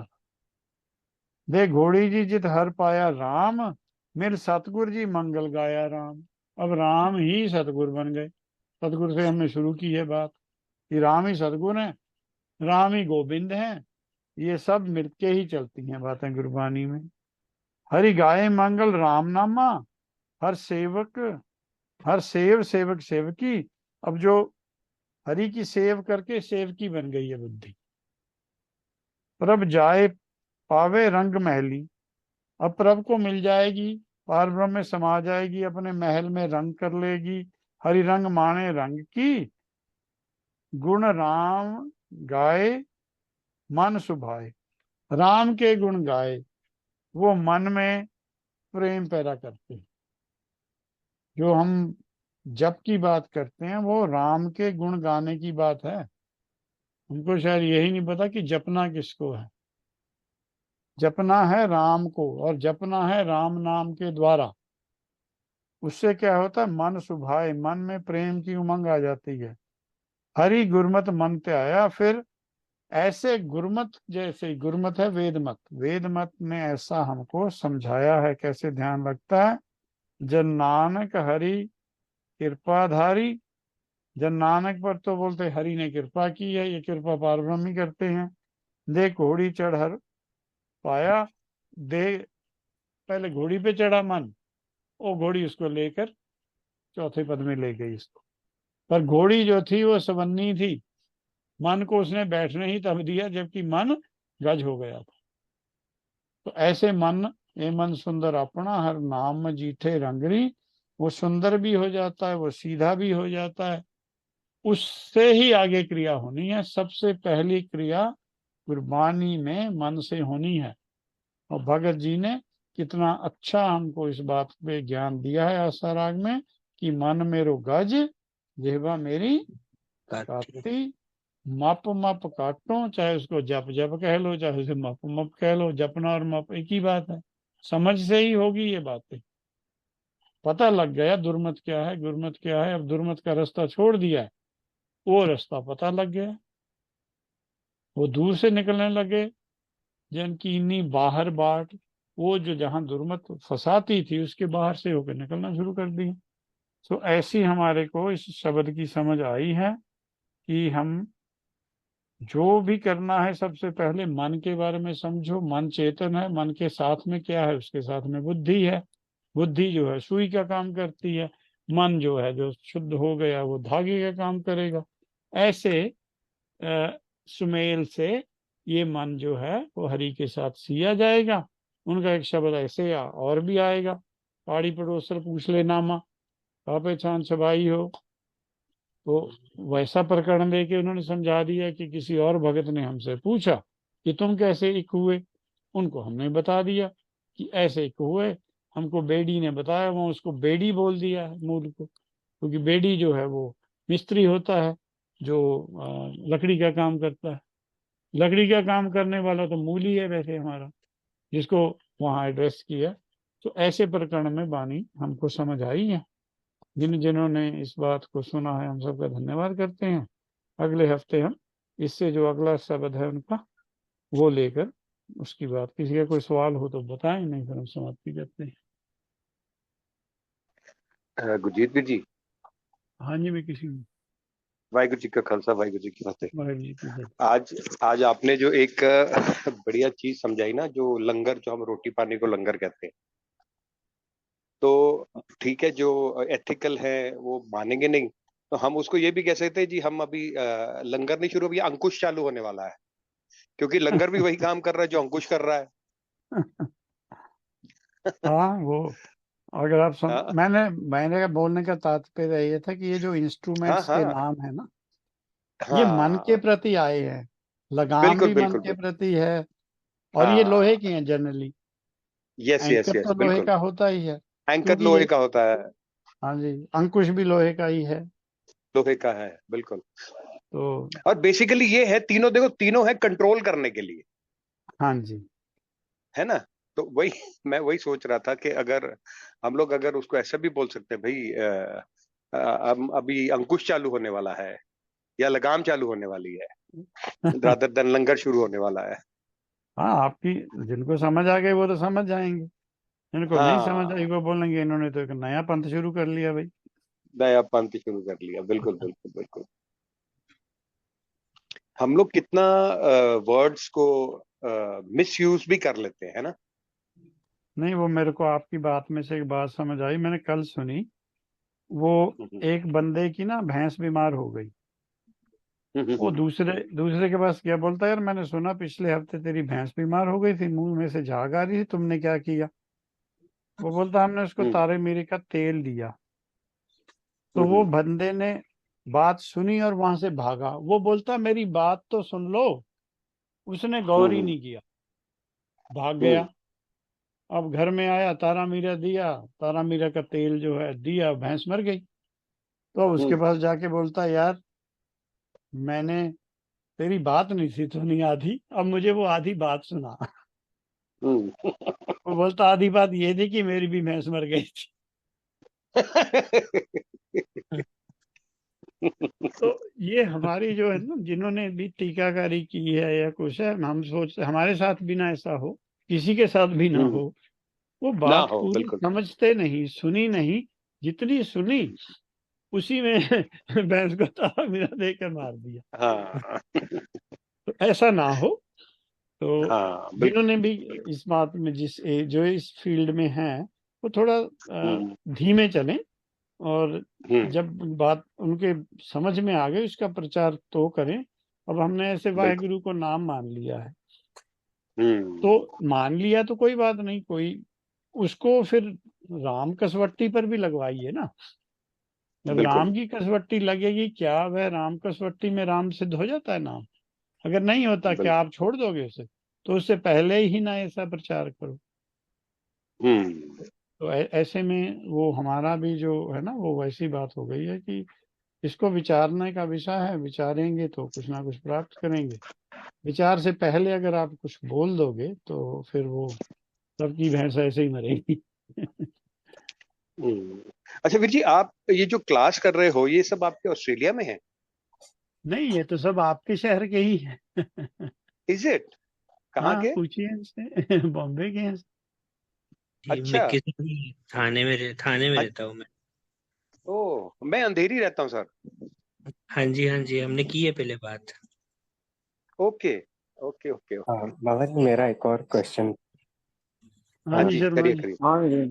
दे घोड़ी जी जित हर पाया राम, मेरे सतगुरु जी मंगल गाया राम। अब राम ही सतगुर बन गए। सतगुरु से हमने शुरू की है बात कि राम ही सतगुर हैं, राम ही गोविंद हैं। ये सब मिलके ही चलती हैं बातें गुरबानी में। हरि गाये मंगल राम नामा, हर सेवक हर सेवक सेवकी। अब जो हरि की सेव करके सेवकी बन गई है बुद्धि। प्रभ जाए पावे रंग महली, अब प्रभ को मिल जाएगी, पार ब्रह्म में समा जाएगी, अपने महल में रंग कर लेगी। हरि रंग माने रंग की, गुण राम गाए मन सुभाए। राम के गुण गाए, वो मन में प्रेम पैदा करते हैं। जो हम जप की बात करते हैं वो राम के गुण गाने की बात है। हमको शायद यही नहीं पता कि जपना किसको है। जपना है राम को, और जपना है राम नाम के द्वारा। उससे क्या होता है, मन सुभाए, मन में प्रेम की उमंग आ जाती है। हरि गुरमत मन ते आया। फिर ऐसे गुरमत, जैसे गुरमत है वेद मत, वेद मत ने ऐसा हमको समझाया है कैसे ध्यान रखता है। जन नानक हरि कृपाधारी, जन नानक पर तो बोलते हरि ने कृपा की है, ये कृपा पारब्रह्म ही करते हैं। दे घोड़ी चढ़ हर पाया, दे, पहले घोड़ी पे चढ़ा मन, वो घोड़ी उसको लेकर चौथे पद में ले गई इसको। पर घोड़ी जो थी वो सवन्नी थी, मन को उसने बैठने ही तब दिया जबकि मन गज हो गया था। तो ऐसे मन, ये मन सुंदर अपना, हर नाम जीठे रंगरी। वो सुंदर भी हो जाता है, वो सीधा भी हो जाता है। उससे ही आगे क्रिया होनी है। सबसे पहली क्रिया गुरबानी में मन से होनी है। और भगत जी ने कितना अच्छा हमको इस बात पे ज्ञान दिया है आशा राग में कि मन मेरो गज, जिह्वा मेरी काटी, मप मप काटो। चाहे उसको जप जप कह लो, चाहे उसे मप मप कह लो, जपना और मप एक ही बात है। समझ से ही होगी ये बातें। पता लग गया दुर्मत क्या है, गुरमत क्या है। अब दुर्मत का रास्ता छोड़ दिया है, वो रास्ता पता लग गया। वो दूर से निकलने लगे, जिनकी इन्हीं बाहर बाट, वो जो जहां दुर्मत फंसाती थी उसके बाहर से होकर निकलना शुरू कर दी। तो ऐसी हमारे को इस शब्द की समझ आई है कि हम जो भी करना है सबसे पहले मन के बारे में समझो। मन चेतन है, मन के साथ में क्या है, उसके साथ में बुद्धि है। बुद्धि जो है सुई का काम करती है, मन जो है जो शुद्ध हो गया वो धागे का काम करेगा। ऐसे सुमेल से ये मन जो है वो हरि के साथ सिया जाएगा। उनका एक शब्द ऐसे और भी आएगा, पाड़ी पड़ोसर पूछ ले नामा, कहाँ पहचान छबाई हो। तो वैसा प्रकरण लेके उन्होंने समझा दिया कि किसी और भगत ने हमसे पूछा कि तुम कैसे एक हुए। उनको हमने बता दिया कि ऐसे एक हुए। हमको बेडी ने बताया, वो उसको बेडी बोल दिया है मूल को, क्योंकि बेडी जो है वो मिस्त्री होता है जो लकड़ी का काम करता है। लकड़ी का काम करने वाला तो मूल ही है वैसे हमारा, जिसको वहाँ एड्रेस किया। तो ऐसे प्रकरण में वाणी हमको समझ आई है। जिन्होंने इस बात को सुना है हम सबका धन्यवाद करते हैं। अगले हफ्ते हम इससे जो अगला शब्द है उनका वो लेकर उसकी बात, किसी का कोई सवाल हो तो बताएं, नहीं फिर हम समाप्ति करते हैं। गुरजीत जी, हाँ जी, मैं किसी वाहिगुरु जी का खालसा, वाहिगुरु जी की फतेह। महाराज जी की जय। आज आपने जो एक बढ़िया चीज समझाई ना, जो लंगर, जो हम रोटी पानी को लंगर कहते हैं, तो ठीक है, जो एथिकल है वो मानेंगे नहीं, तो हम उसको ये भी कह सकते हैं जी, हम अभी लंगर नहीं शुरू, अभी अंकुश चालू होने वाला है, क्योंकि लंगर भी वही काम कर रहा है जो अंकुश कर रहा है। हाँ, वो अगर आप हाँ मैंने बोलने का तात्पर्य ये था कि ये जो हाँ इंस्ट्रूमेंट्स के हाँ नाम है ना, ये मन के हाँ, प्रति आए हैं। लगाम बिल्कुल भी मन बिल्कुल के बिल्कुल। प्रति है, और ये लोहे हाँ, के हैं generally. Yes yes anchor yes, तो लोहे बिल्कुल। का होता ही है, एंकर क्योंकि लोहे ये, का होता है, हाँ जी, अंकुश भी लोहे का ही है। लोहे का है, बिल्कुल। तो और बेसिकली ये है, तीनों देखो, तीनों है कंट्रोल करने के लिए, हाँ जी, है ना। तो वही मैं वही सोच रहा था कि अगर हम लोग अगर उसको ऐसा भी बोल सकते हैं भाई, अभी अंकुश चालू होने वाला है या लगाम चालू होने वाली है, रादर देन लंगर शुरू होने वाला है। हाँ, आपकी जिनको समझ आ गई वो तो समझ जाएंगे, जिनको नहीं समझ आई हाँ, वो बोलेंगे इन्होंने तो एक नया पंथ शुरू कर लिया भाई। नया पंथ शुरू कर लिया, बिल्कुल बिल्कुल बिल्कुल। हम लोग कितना वर्ड्स को मिस यूज भी कर लेते हैं, है ना। नहीं, वो मेरे को आपकी बात में से एक बात समझ आई, मैंने कल सुनी। वो हम्म, एक बंदे की ना भैंस बीमार हो गई। वो हम्म, दूसरे दूसरे के पास गया, बोलता यार मैंने सुना पिछले हफ्ते तेरी भैंस बीमार हो गई थी, मुंह में से झाग आ रही थी, तुमने क्या किया? वो बोलता हमने उसको हम्म, तारे मीरे का तेल दिया। तो वो हम्म, बंदे ने बात सुनी और वहां से भागा। वो बोलता मेरी बात तो सुन लो। उसने गौर ही हम्म, नहीं किया, भाग हम्म, गया। अब घर में आया, तारा मीरा दिया, तारा मीरा का तेल जो है दिया, भैंस मर गई। तो अब उसके हम्म, पास जाके बोलता यार मैंने तेरी बात नहीं थी सुनी आधी, अब मुझे वो आधी बात सुना। हम्म। वो बोलता आधी बात ये थी कि मेरी भी भैंस मर गई थी। तो ये हमारी जो है ना, जिन्होंने भी टीकाकारी की है या कुछ है, हम सोचते हमारे साथ भी ना ऐसा हो, किसी के साथ भी ना हो। वो ना बात हो, पूरी बिल्कुल। समझते नहीं, सुनी नहीं। जितनी सुनी उसी में भैंस को ताला मेरा देकर मार दिया। हाँ तो ऐसा ना हो। तो हाँ, बिल्कुल। जिन्होंने भी इस बात में जो इस फील्ड में हैं वो थोड़ा हम्म, धीमे चलें। और हम्म, जब बात उनके समझ में आ गई उसका प्रचार तो करें। अब हमने ऐसे बिल्कुल। वाहेगुरु को नाम मान लिया है, हम्म, तो मान लिया तो कोई बात नहीं, कोई उसको फिर राम कसवट्टी पर भी लगवाइए ना। जब बिल्कुल। राम की कसवट्टी लगेगी, क्या वह राम कसवट्टी में राम सिद्ध हो जाता है नाम? अगर नहीं होता, क्या आप छोड़ दोगे उसे? तो उससे पहले ही ना ऐसा प्रचार करो। हम्म। तो ऐसे में वो हमारा भी जो है ना, वो वैसी बात हो गई है कि इसको विचारने का विषय है, विचारेंगे तो कुछ ना कुछ प्राप्त करेंगे। विचार से पहले अगर आप कुछ बोल दोगे तो फिर वो सबकी भैंस ऐसे ही मरेगी। हम्म। अच्छा वीर जी, आप ये जो क्लास कर रहे हो ये सब आपके ऑस्ट्रेलिया में है? नहीं, ये तो सब आपके शहर के ही है। Is it? कहाँ हाँ, के? पूछिए इनसे। बॉम्बे के हैं। जी, मैं अच्छा। किसी थाने में रहता हूँ मैं। ओ, मैं अंधेरी रहता हूँ सर। हाँ जी, हाँ जी, हमने की है पहले बात। Okay okay okay okay. Baba ji, मेरा एक और क्वेश्चन। हाँ हाँ जी, जी, शर्मा करिए जी। करिए। हाँ जी।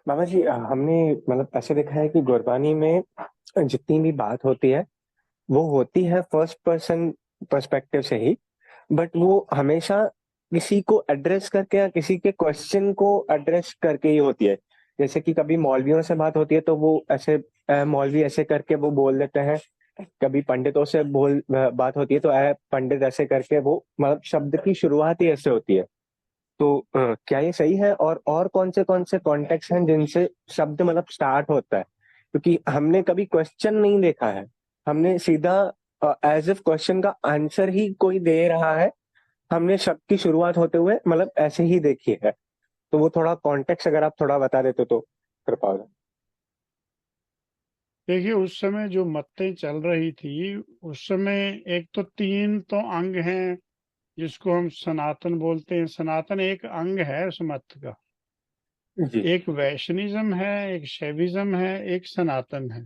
बाबा जी, हमने मतलब ऐसे देखा है कि गुरबानी में जितनी भी बात होती है वो होती है फर्स्ट पर्सन पर्सपेक्टिव से ही, बट वो हमेशा किसी को एड्रेस करके या किसी के क्वेश्चन को एड्रेस करके ही होती है। जैसे कि कभी मौलवियों से बात होती है तो वो ऐसे मौलवी ऐसे करके वो बोल देते हैं, कभी पंडितों से बात होती है तो पंडित ऐसे करके वो मतलब शब्द की शुरुआत ही ऐसे होती है। तो क्या ये सही है? और कौन से कॉन्टेक्स्ट हैं जिनसे शब्द मतलब स्टार्ट होता है? क्योंकि हमने कभी क्वेश्चन नहीं देखा है, हमने सीधा एज इफ क्वेश्चन का आंसर ही कोई दे रहा है, हमने शब्द की शुरुआत होते हुए मतलब ऐसे ही देखी है। तो वो थोड़ा कॉन्टेक्स्ट अगर आप थोड़ा बता देते तो कृपा हो। देखिए, उस समय जो मत्तें चल रही थी, उस समय एक तो तीन तो अंग हैं जिसको हम सनातन बोलते हैं। सनातन एक अंग है उस मत का। जी एक वैष्णिज्म है, एक शैविज्म है, एक सनातन है।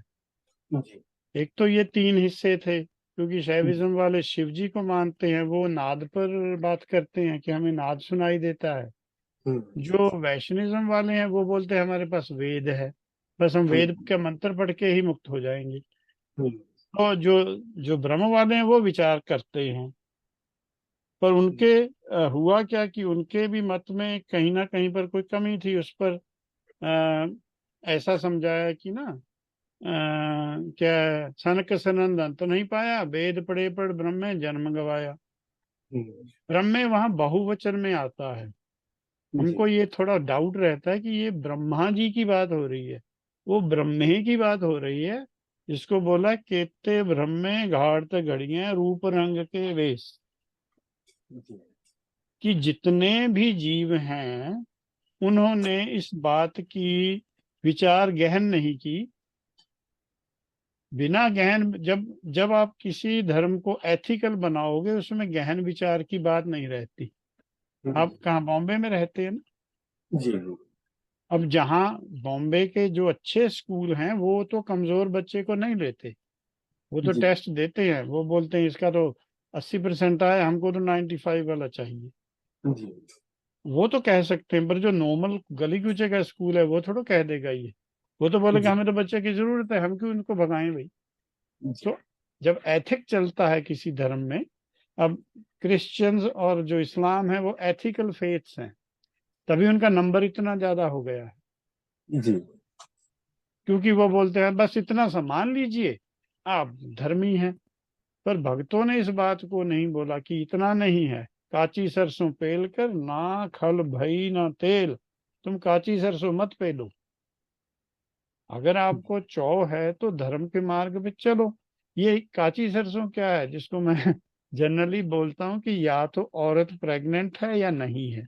जी एक तो ये तीन हिस्से थे, क्योंकि शैविज्म वाले शिव जी को मानते हैं, वो नाद पर बात करते हैं कि हमें नाद सुनाई देता है। जो वैष्णिज्म वाले हैं वो बोलते हैं हमारे पास वेद है, बस हम वेद का मंत्र पढ़ के ही मुक्त हो जाएंगे। तो जो जो ब्रह्म वाले हैं वो विचार करते हैं, पर उनके हुआ क्या कि उनके भी मत में कहीं ना कहीं पर कोई कमी थी। उस पर ऐसा समझाया कि ना, क्या सनक सनंद अंत नहीं पाया, वेद पढ़े पढ़ ब्रह्म में जन्म गवाया। ब्रह्म में वहां बहुवचन में आता है। हमको ये थोड़ा डाउट रहता है कि ये ब्रह्मा जी की बात हो रही है, वो ब्रह्मे की बात हो रही है, जिसको बोला केते ब्रह्मे घाट घड़ियां रूप रंग के वेश। कि जितने भी जीव हैं उन्होंने इस बात की विचार गहन नहीं की। बिना गहन, जब जब आप किसी धर्म को एथिकल बनाओगे उसमें गहन विचार की बात नहीं रहती। आप कहाँ, बॉम्बे में रहते हैं ना? जी अब जहाँ बॉम्बे के जो अच्छे स्कूल हैं वो तो कमजोर बच्चे को नहीं लेते, वो तो जी टेस्ट देते हैं, वो बोलते हैं इसका तो 80% आया, हमको तो 95 वाला चाहिए। जी वो तो कह सकते हैं, पर जो नॉर्मल गली कूचे का स्कूल है वो थोड़ा कह देगा ये। वो तो बोलेगा जी हमें तो बच्चे की जरूरत है, हम क्यों इनको भगाएं भाई। जी तो जब एथिक चलता है किसी धर्म में, अब क्रिश्चियंस और जो इस्लाम है वो एथिकल फेथ्स हैं, तभी उनका नंबर इतना ज्यादा हो गया है। जी क्योंकि वो बोलते हैं बस इतना सा मान लीजिए, आप धर्मी हैं। पर भक्तों ने इस बात को नहीं बोला कि इतना नहीं है। काची सरसों पेल कर ना खल भई ना तेल, तुम काची सरसों मत पेलो। अगर आपको चौ है तो धर्म के मार्ग पे चलो। ये काची सरसों क्या है, जिसको मैं जनरली बोलता हूँ कि या तो औरत प्रेग्नेंट है या नहीं है।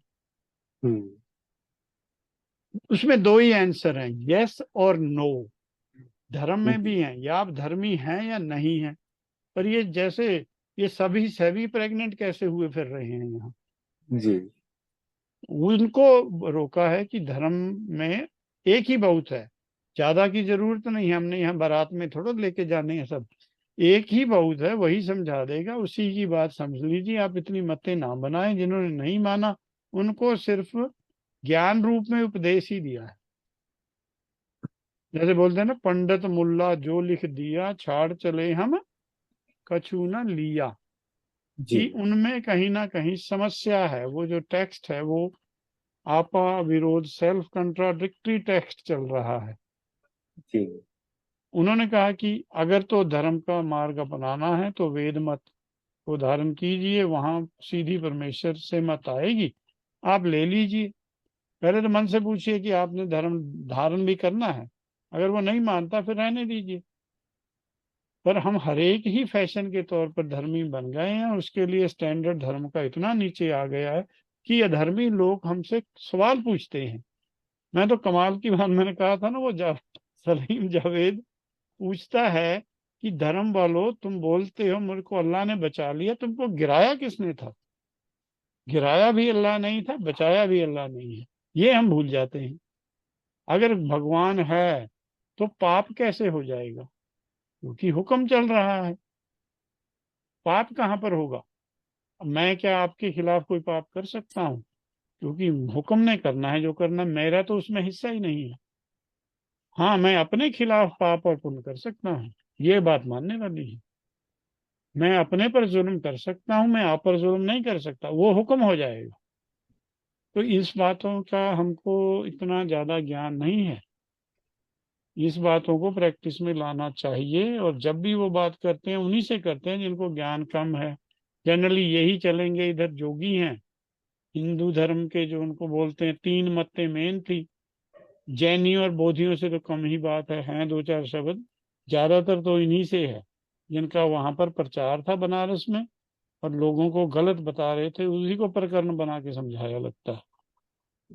उसमें दो ही आंसर हैं, यस और नो। धर्म में भी हैं, या आप धर्मी हैं या नहीं हैं। पर ये जैसे ये सभी सभी प्रेग्नेंट कैसे हुए फिर रहे हैं यहाँ। जी उनको रोका है कि धर्म में एक ही बहुत है, ज्यादा की जरूरत नहीं है। हमने यहाँ बारात में थोड़ा लेके जाने हैं सब। एक ही बहुत है, वही समझा देगा, उसी की बात समझ लीजिए। आप इतनी मतें ना बनाएं। जिन्होंने नहीं माना उनको सिर्फ ज्ञान रूप में उपदेश ही दिया है। जैसे बोलते हैं ना, पंडित मुल्ला जो लिख दिया छाड़ चले हम कछु न लिया। जी कि उनमें कहीं ना कहीं समस्या है। वो जो टेक्स्ट है वो आपा विरोध, सेल्फ कंट्राडिक्टरी टेक्स्ट चल रहा है। जी उन्होंने कहा कि अगर तो धर्म का मार्ग अपनाना है तो वेद मत को धारण कीजिए, वहां सीधी परमेश्वर से मत आएगी, आप ले लीजिए। पहले तो मन से पूछिए कि आपने धर्म धारण भी करना है, अगर वो नहीं मानता फिर रहने दीजिए। पर हम हर एक ही फैशन के तौर पर धर्मी बन गए हैं, और उसके लिए स्टैंडर्ड धर्म का इतना नीचे आ गया है कि अधर्मी लोग हमसे सवाल पूछते हैं। मैं तो कमाल की बात, मैंने कहा था ना, वो सलीम जावेद पूछता है कि धर्म वालों, तुम बोलते हो मुझे को अल्लाह ने बचा लिया, तुमको गिराया किसने था? गिराया भी अल्लाह नहीं था, बचाया भी अल्लाह नहीं है, ये हम भूल जाते हैं। अगर भगवान है तो पाप कैसे हो जाएगा? क्योंकि हुक्म चल रहा है। पाप कहाँ पर होगा? मैं क्या आपके खिलाफ कोई पाप कर सकता हूँ? क्योंकि हुक्म ने करना है जो करना, मेरा तो उसमें हिस्सा ही नहीं है। हाँ, मैं अपने खिलाफ पाप और पुण्य कर सकता हूँ, ये बात मानने वाली है। मैं अपने पर जुल्म कर सकता हूँ, मैं आप पर जुल्म नहीं कर सकता, वो हुक्म हो जाएगा। तो इस बातों का हमको इतना ज्यादा ज्ञान नहीं है, इस बातों को प्रैक्टिस में लाना चाहिए। और जब भी वो बात करते हैं उन्हीं से करते हैं जिनको ज्ञान कम है। जनरली यही चलेंगे, इधर जोगी हैं हिंदू धर्म के, जो उनको बोलते हैं, 3 मतें मेन थी। जैनियों और बोधियों से तो कम ही बात है, हैं 2-4 शब्द, ज्यादातर तो इन्हीं से है जिनका वहां पर प्रचार था बनारस में, और लोगों को गलत बता रहे थे, उसी को प्रकरण बना के समझाया लगता है।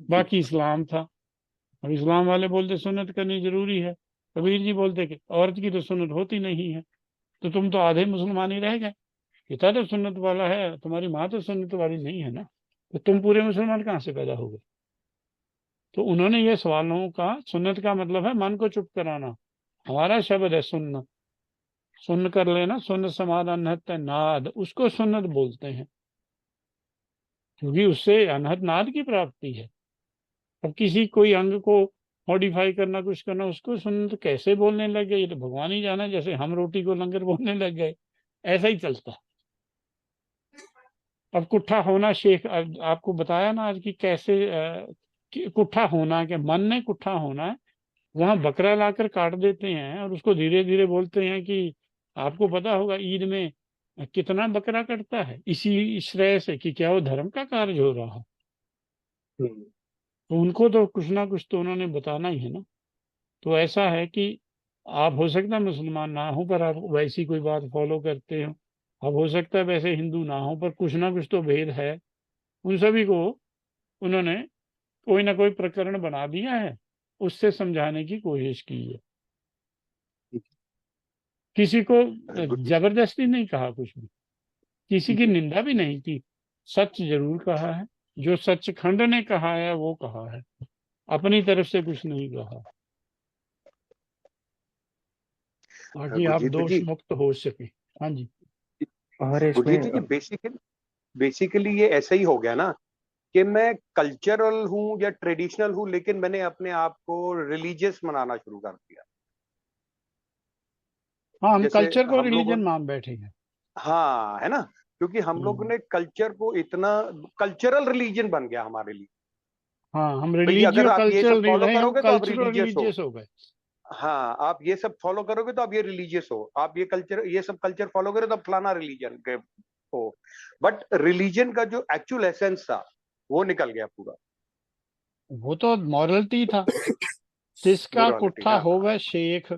बाकी इस्लाम था, और इस्लाम वाले बोलते सुन्नत करनी जरूरी है। कबीर जी बोलते कि औरत की तो सुन्नत होती नहीं है, तो तुम तो आधे मुसलमान ही रह गए। पिता तो सुन्नत वाला है, तुम्हारी माँ तो सुन्नत वाली नहीं है ना, तो तुम पूरे मुसलमान कहाँ से पैदा हो गए? तो उन्होंने ये सवालों का, सुन्नत का मतलब है मन को चुप कराना। हमारा शब्द है सुन्न, सुन्न कर लेना, सुन्न समाधान अनहत नाद, उसको सुन्नत बोलते हैं, क्योंकि उससे अनहत नाद की प्राप्ति है। अब किसी कोई अंग को मॉडिफाई करना, कुछ करना, उसको सुन्नत कैसे बोलने लग गए, ये तो भगवान ही जाना। जैसे हम रोटी को लंगर बोलने लग गए, ऐसा ही चलता है। अब कुट्ठा होना, शेख आपको बताया ना आज की कैसे कुट्ठा होना, के मन ने कुट्ठा होना है, वहां बकरा लाकर काट देते हैं और उसको धीरे धीरे बोलते हैं कि आपको पता होगा ईद में कितना बकरा कटता है, इसी श्रेय से कि क्या वो धर्म का कार्य हो रहा है। तो उनको तो कुछ ना कुछ तो उन्होंने बताना ही है ना। तो ऐसा है कि आप हो सकता है मुसलमान ना हो, पर आप वैसी कोई बात फॉलो करते हो। अब हो सकता है वैसे हिंदू ना हो, पर कुछ ना कुछ तो भेद है। उन सभी को उन्होंने कोई ना कोई प्रकरण बना दिया है, उससे समझाने की कोशिश की है। किसी को जबरदस्ती नहीं कहा, कुछ भी किसी की निंदा भी नहीं की, सच जरूर कहा है। जो सचखंड ने कहा है वो कहा है, अपनी तरफ से कुछ नहीं कहा, ताकि आप गुरजीत दोष जी, मुक्त हो सके। हाँ जी। और गुरजीत जी इसमें बेसिकली ये ऐसा ही हो गया ना कि मैं कल्चरल हूँ या ट्रेडिशनल हूँ, लेकिन मैंने अपने आप को रिलीजियस मनाना शुरू कर दिया। हाँ, हम जैसे कल्चर को हम लोगों, रिलीजन मान बैठे हैं। हाँ, है ना, क्योंकि हम लोग ने कल्चर को इतना, कल्चरल रिलीजन बन गया हमारे लिए। हाँ, हम भाई अगर रिलीजियो आप ये सब कल्चरल नहीं फॉलो रहे, हम करोगे तो आप कल्चरल रिलीजियस हो। रिलीजियस हो गए। हाँ, आप ये सब फॉलो करोगे तो आप ये रिलीजियस हो, आप ये कल्चर, ये सब कल्चर फॉलो करोगे तो आप फलाना रिलीजन के हो। बट रिलीजन का जो एक्चुअल एसेंस था वो निकल गया पूरा। वो तो मॉरलिटी था, जिसका मोरालिटी, कुट्ठा हाँ हो वह शेख।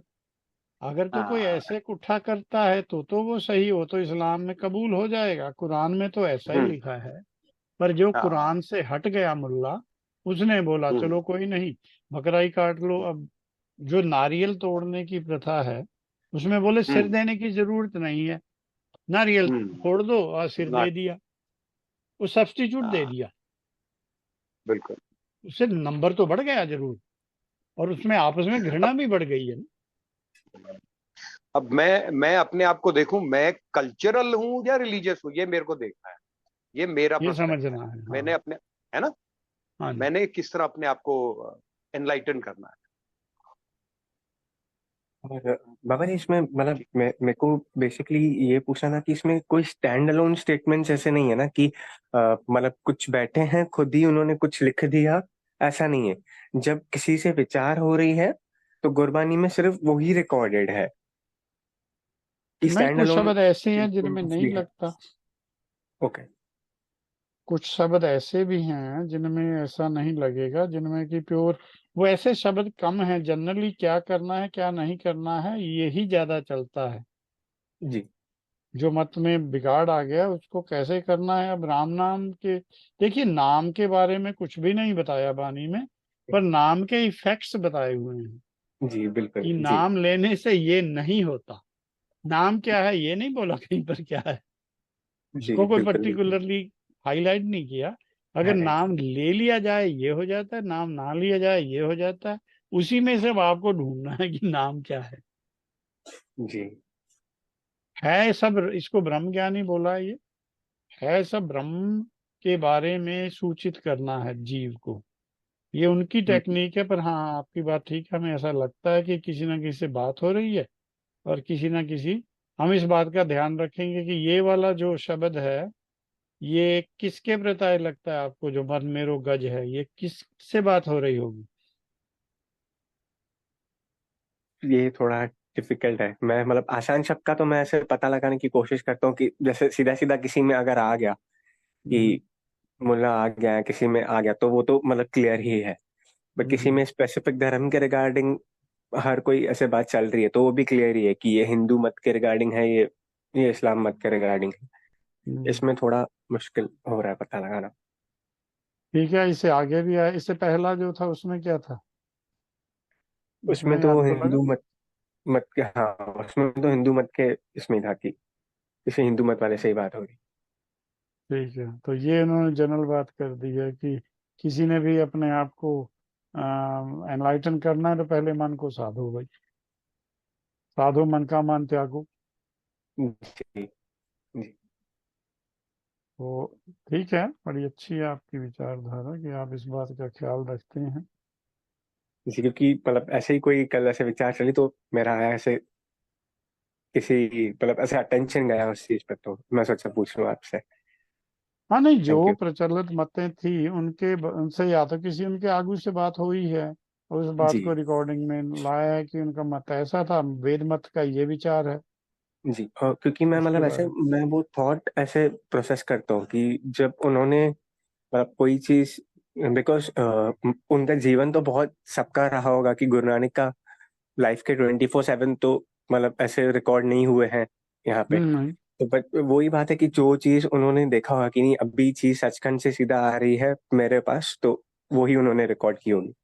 अगर तो कोई हाँ। ऐसे कुट्ठा करता है तो वो सही हो, तो इस्लाम में कबूल हो जाएगा, कुरान में तो ऐसा ही हम्म, लिखा है। पर जो हाँ, कुरान से हट गया मुल्ला, उसने बोला हम्म, चलो कोई नहीं, बकरा ही काट लो। अब जो नारियल तोड़ने की प्रथा है, उसमें बोले सिर हम्म, देने की जरूरत नहीं है, नारियल हम्म, फोड़ दो और सिर ना, दे दिया, वो सब्स्टिट्यूट दे हाँ, दिया। बिल्कुल। उससे नंबर तो बढ़ गया जरूर, और उसमें आपस में घृणा अब भी बढ़ गई है ना। अब मैं अपने आप को देखूं, मैं कल्चरल हूं या रिलीजियस हूं, ये मेरे को देखना है। ये मेरा ये पर्सपेक्टिव है। समझना है। हाँ। मैंने अपने, है ना, हाँ जी। मैंने किस तरह अपने आप को एनलाइटन करना है। और बाबा जी, इसमें मतलब मेरे को बेसिकली ये पूछना था कि इसमें कोई स्टैंड अलोन स्टेटमेंट्स ऐसे नहीं है ना कि मतलब कुछ बैठे हैं खुद ही उन्होंने कुछ लिख दिया, ऐसा नहीं है। जब किसी से विचार हो रही है तो गुरबानी में सिर्फ वही रिकॉर्डेड है कि नहीं, स्टैंड कुछ अलोन शब्द ऐसे हैं जिनमें नहीं भी है। लगता, ओके। कुछ शब्द ऐसे भी हैं जिनमें ऐसा नहीं लगेगा, जिनमें कि प्योर, वो ऐसे शब्द कम हैं। जनरली क्या करना है क्या नहीं करना है यही ज्यादा चलता है। जी जो मत में बिगाड़ आ गया उसको कैसे करना है। अब राम नाम के, देखिए नाम के बारे में कुछ भी नहीं बताया बानी में, पर नाम के इफेक्ट्स बताए हुए हैं जी बिल्कुल कि जी। नाम लेने से ये नहीं होता। नाम क्या है ये नहीं बोला कहीं पर क्या है, जी उसको कोई बिल्कुल बिल्कुल। पर्टिकुलरली हाईलाइट नहीं किया। अगर है नाम ले लिया जाए ये हो जाता है, नाम ना लिया जाए ये हो जाता है। उसी में से अब आपको ढूंढना है कि नाम क्या जी है सब। इसको ब्रह्म ज्ञानी बोला है ये, है सब ब्रह्म के बारे में सूचित करना है जीव को। ये उनकी टेक्निक है। पर हाँ, आपकी बात ठीक है, हमें ऐसा लगता है कि किसी ना किसी से बात हो रही है, और किसी ना किसी, हम इस बात का ध्यान रखेंगे कि ये वाला जो शब्द है ये किसके प्रति लगता है आपको, जो मन मेरो गज है, ये किससे बात हो रही होगी। ये थोड़ा डिफिकल्ट है। मैं मतलब आसान शब्द का तो मैं ऐसे पता लगाने की कोशिश करता हूँ कि जैसे सीधा सीधा किसी में अगर आ गया हम्म, कि मुल्ला आ गया है, किसी में आ गया तो वो तो मतलब क्लियर ही है। बट किसी हम्म, में स्पेसिफिक धर्म के रिगार्डिंग हर कोई ऐसे बात चल रही है तो वो भी क्लियर ही है कि ये हिंदू मत के रिगार्डिंग है, ये इस्लाम मत के रिगार्डिंग है। हम्म। इसमें थोड़ा मुश्किल हो रहा है पता लगाना। ठीक है, इससे आगे भी आया। इससे पहला जो था उसमें क्या था, उसमें उसमें तो आपको लगा। हिंदू मत मत के, हाँ उसमें तो हिंदू मत के इसमें था कि किसी हिंदू मत वाले से ही बात हो रही। ठीक है, तो ये उन्होंने जनरल बात कर दी है कि किसी ने भी अपने आप को एनलाइटन करना है तो पहले मन को साधो भाई, साधो मन का मन त्यागो। जी जी तो ठीक है, बड़ी अच्छी है आपकी विचारधारा कि आप इस बात का ख्याल रखते हैं। जी। क्योंकि मतलब ऐसे ही कोई कल ऐसे विचार चली तो मेरा ऐसे किसी मतलब ऐसे अटेंशन गया उस चीज पे तो मैं सोचा पूछ लूं आपसे। हाँ नहीं, थैंक जो यू। प्रचलित मतें थी उनसे या तो किसी उनके आगू से बात हुई है और उस बात जी को रिकॉर्डिंग में लाया है कि उनका मत ऐसा था, वेद मत का ये विचार है। जी। और क्योंकि मैं उसके मतलब ऐसे बारे में मैं वो थॉट ऐसे प्रोसेस करता हूँ कि जब उन्होंने मतलब कोई चीज, बिकॉज उनका जीवन तो बहुत सबका रहा होगा कि गुरु नानक का लाइफ के 24/7 तो मतलब ऐसे रिकॉर्ड नहीं हुए हैं यहाँ पे। नहीं तो बट वही बात है कि जो चीज उन्होंने देखा होगा कि नहीं अभी चीज सचखंड से सीधा आ रही है मेरे पास तो वही उन्होंने रिकॉर्ड की होगी।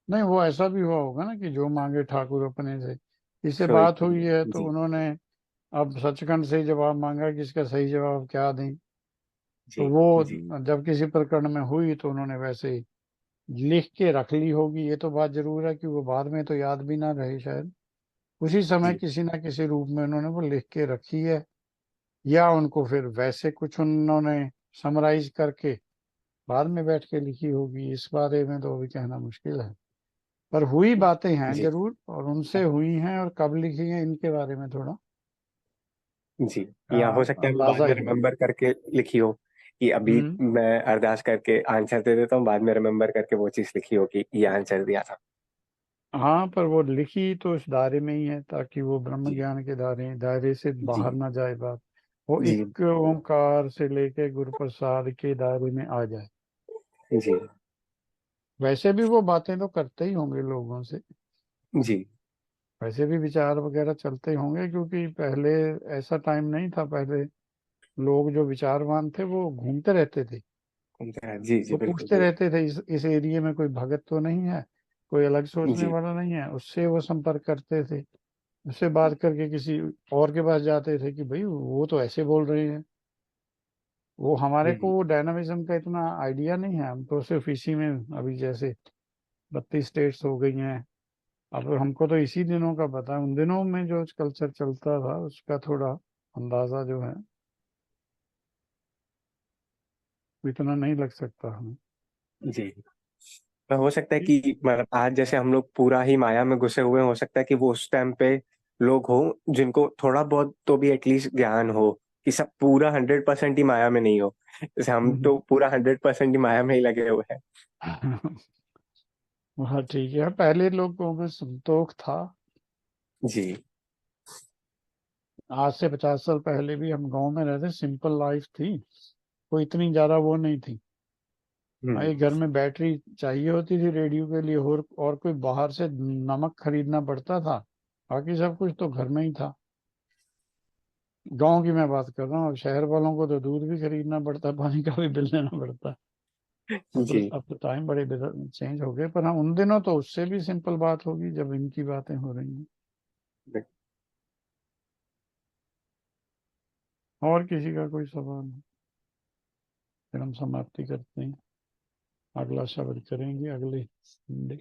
नहीं, वो ऐसा भी हुआ होगा ना कि जो मांगे ठाकुर अपने से, इससे सो बात हुई है तो जी उन्होंने अब सचखंड से ही जवाब मांगा कि इसका सही जवाब क्या दें। तो जी वो जी जब किसी प्रकरण में हुई तो उन्होंने वैसे ही लिख के रख ली होगी। ये तो बात जरूर है कि वो बाद में तो याद भी ना रहे शायद, उसी समय जी किसी ना किसी रूप में उन्होंने वो लिख के रखी है, या उनको फिर वैसे कुछ उन्होंने समराइज करके बाद में बैठ के लिखी होगी। इस बारे में तो अभी कहना मुश्किल है, पर हुई बातें हैं जी जरूर, और उनसे हुई हैं, और कब लिखी हैं इनके बारे में थोड़ा जी। या हो सकता है वो बाद अंदाजा में ही है। रिमेम्बर करके लिखी हो कि अभी हम्म। मैं अरदास करके आंसर दे देता हूँ, बाद में रिमेम्बर करके वो चीज लिखी हो कि ये आंसर दिया था। हाँ, पर वो लिखी तो इस दायरे में ही है ताकि वो ब्रह्म जी ज्ञान के दायरे से जी बाहर ना जाए बात, वो जी एक ओंकार से लेके गुरु प्रसाद के दायरे में आ जाए। जी वैसे भी वो बातें तो करते ही होंगे लोगों से, जी वैसे भी विचार वगैरह चलते ही होंगे, क्योंकि पहले ऐसा टाइम नहीं था। पहले लोग जो विचारवान थे वो घूमते रहते थे, जी जी वो बिल्कुल पूछते सही। रहते थे इस एरिया में कोई भगत तो नहीं है, कोई अलग सोचने जी वाला नहीं है, उससे वो संपर्क करते थे। उससे बात करके किसी और के पास जाते थे कि भाई वो तो ऐसे बोल रहे हैं। वो हमारे हम्म, को डायनामिज्म का इतना आइडिया नहीं है, हम तो सिर्फ इसी में, अभी जैसे 32 स्टेट्स हो गई हैं, अब हमको तो इसी दिनों का पता है। उन दिनों में जो कल्चर चलता था उसका थोड़ा अंदाजा जो है वो इतना नहीं लग सकता हमें। जी। तो हो सकता है कि मतलब आज जैसे हम लोग पूरा ही माया में घुसे हुए हैं, हो सकता है कि वो उस टाइम पे लोग हो जिनको थोड़ा बहुत तो भी एटलीस्ट ज्ञान हो कि सब पूरा 100% ही माया में नहीं हो। जैसे हम हम्म। तो पूरा 100% ही माया में ही लगे हुए हैं। हाँ ठीक है, पहले लोगों में संतोष था। जी। आज से 50 साल पहले भी हम गांव में रहते, सिंपल लाइफ थी, कोई इतनी ज्यादा वो नहीं थी। भाई घर में बैटरी चाहिए होती थी रेडियो के लिए, और कोई बाहर से नमक खरीदना पड़ता था, बाकी सब कुछ तो घर में ही था। गांव की मैं बात कर रहा हूँ, अब शहर वालों को तो दूध भी खरीदना पड़ता, पानी का भी बिल देना पड़ता। जी। अब तो टाइम बड़े चेंज हो गए, पर हाँ उन दिनों तो उससे भी सिंपल बात होगी जब इनकी बातें हो रही हैं। और किसी का कोई सवाल है? फिर हम समाप्ति करते हैं, अगला शब्द करेंगे अगले संडे।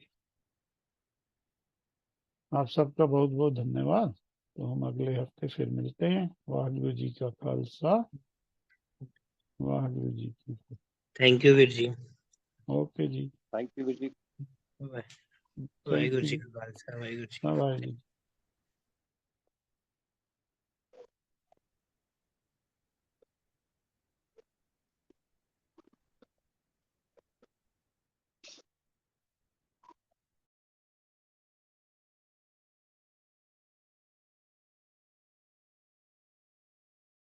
आप सबका बहुत बहुत धन्यवाद। तो हम अगले हफ्ते फिर मिलते हैं। वाहिगुरु जी का खालसा, वाहिगुरु जी की फतेह। थैंक यू वीर जी। ओके जी, थैंक यू जी। वाहिगुरु थैंक जी यू। का खालसा, वाहिगुरु जी की बाय फतेह। जी।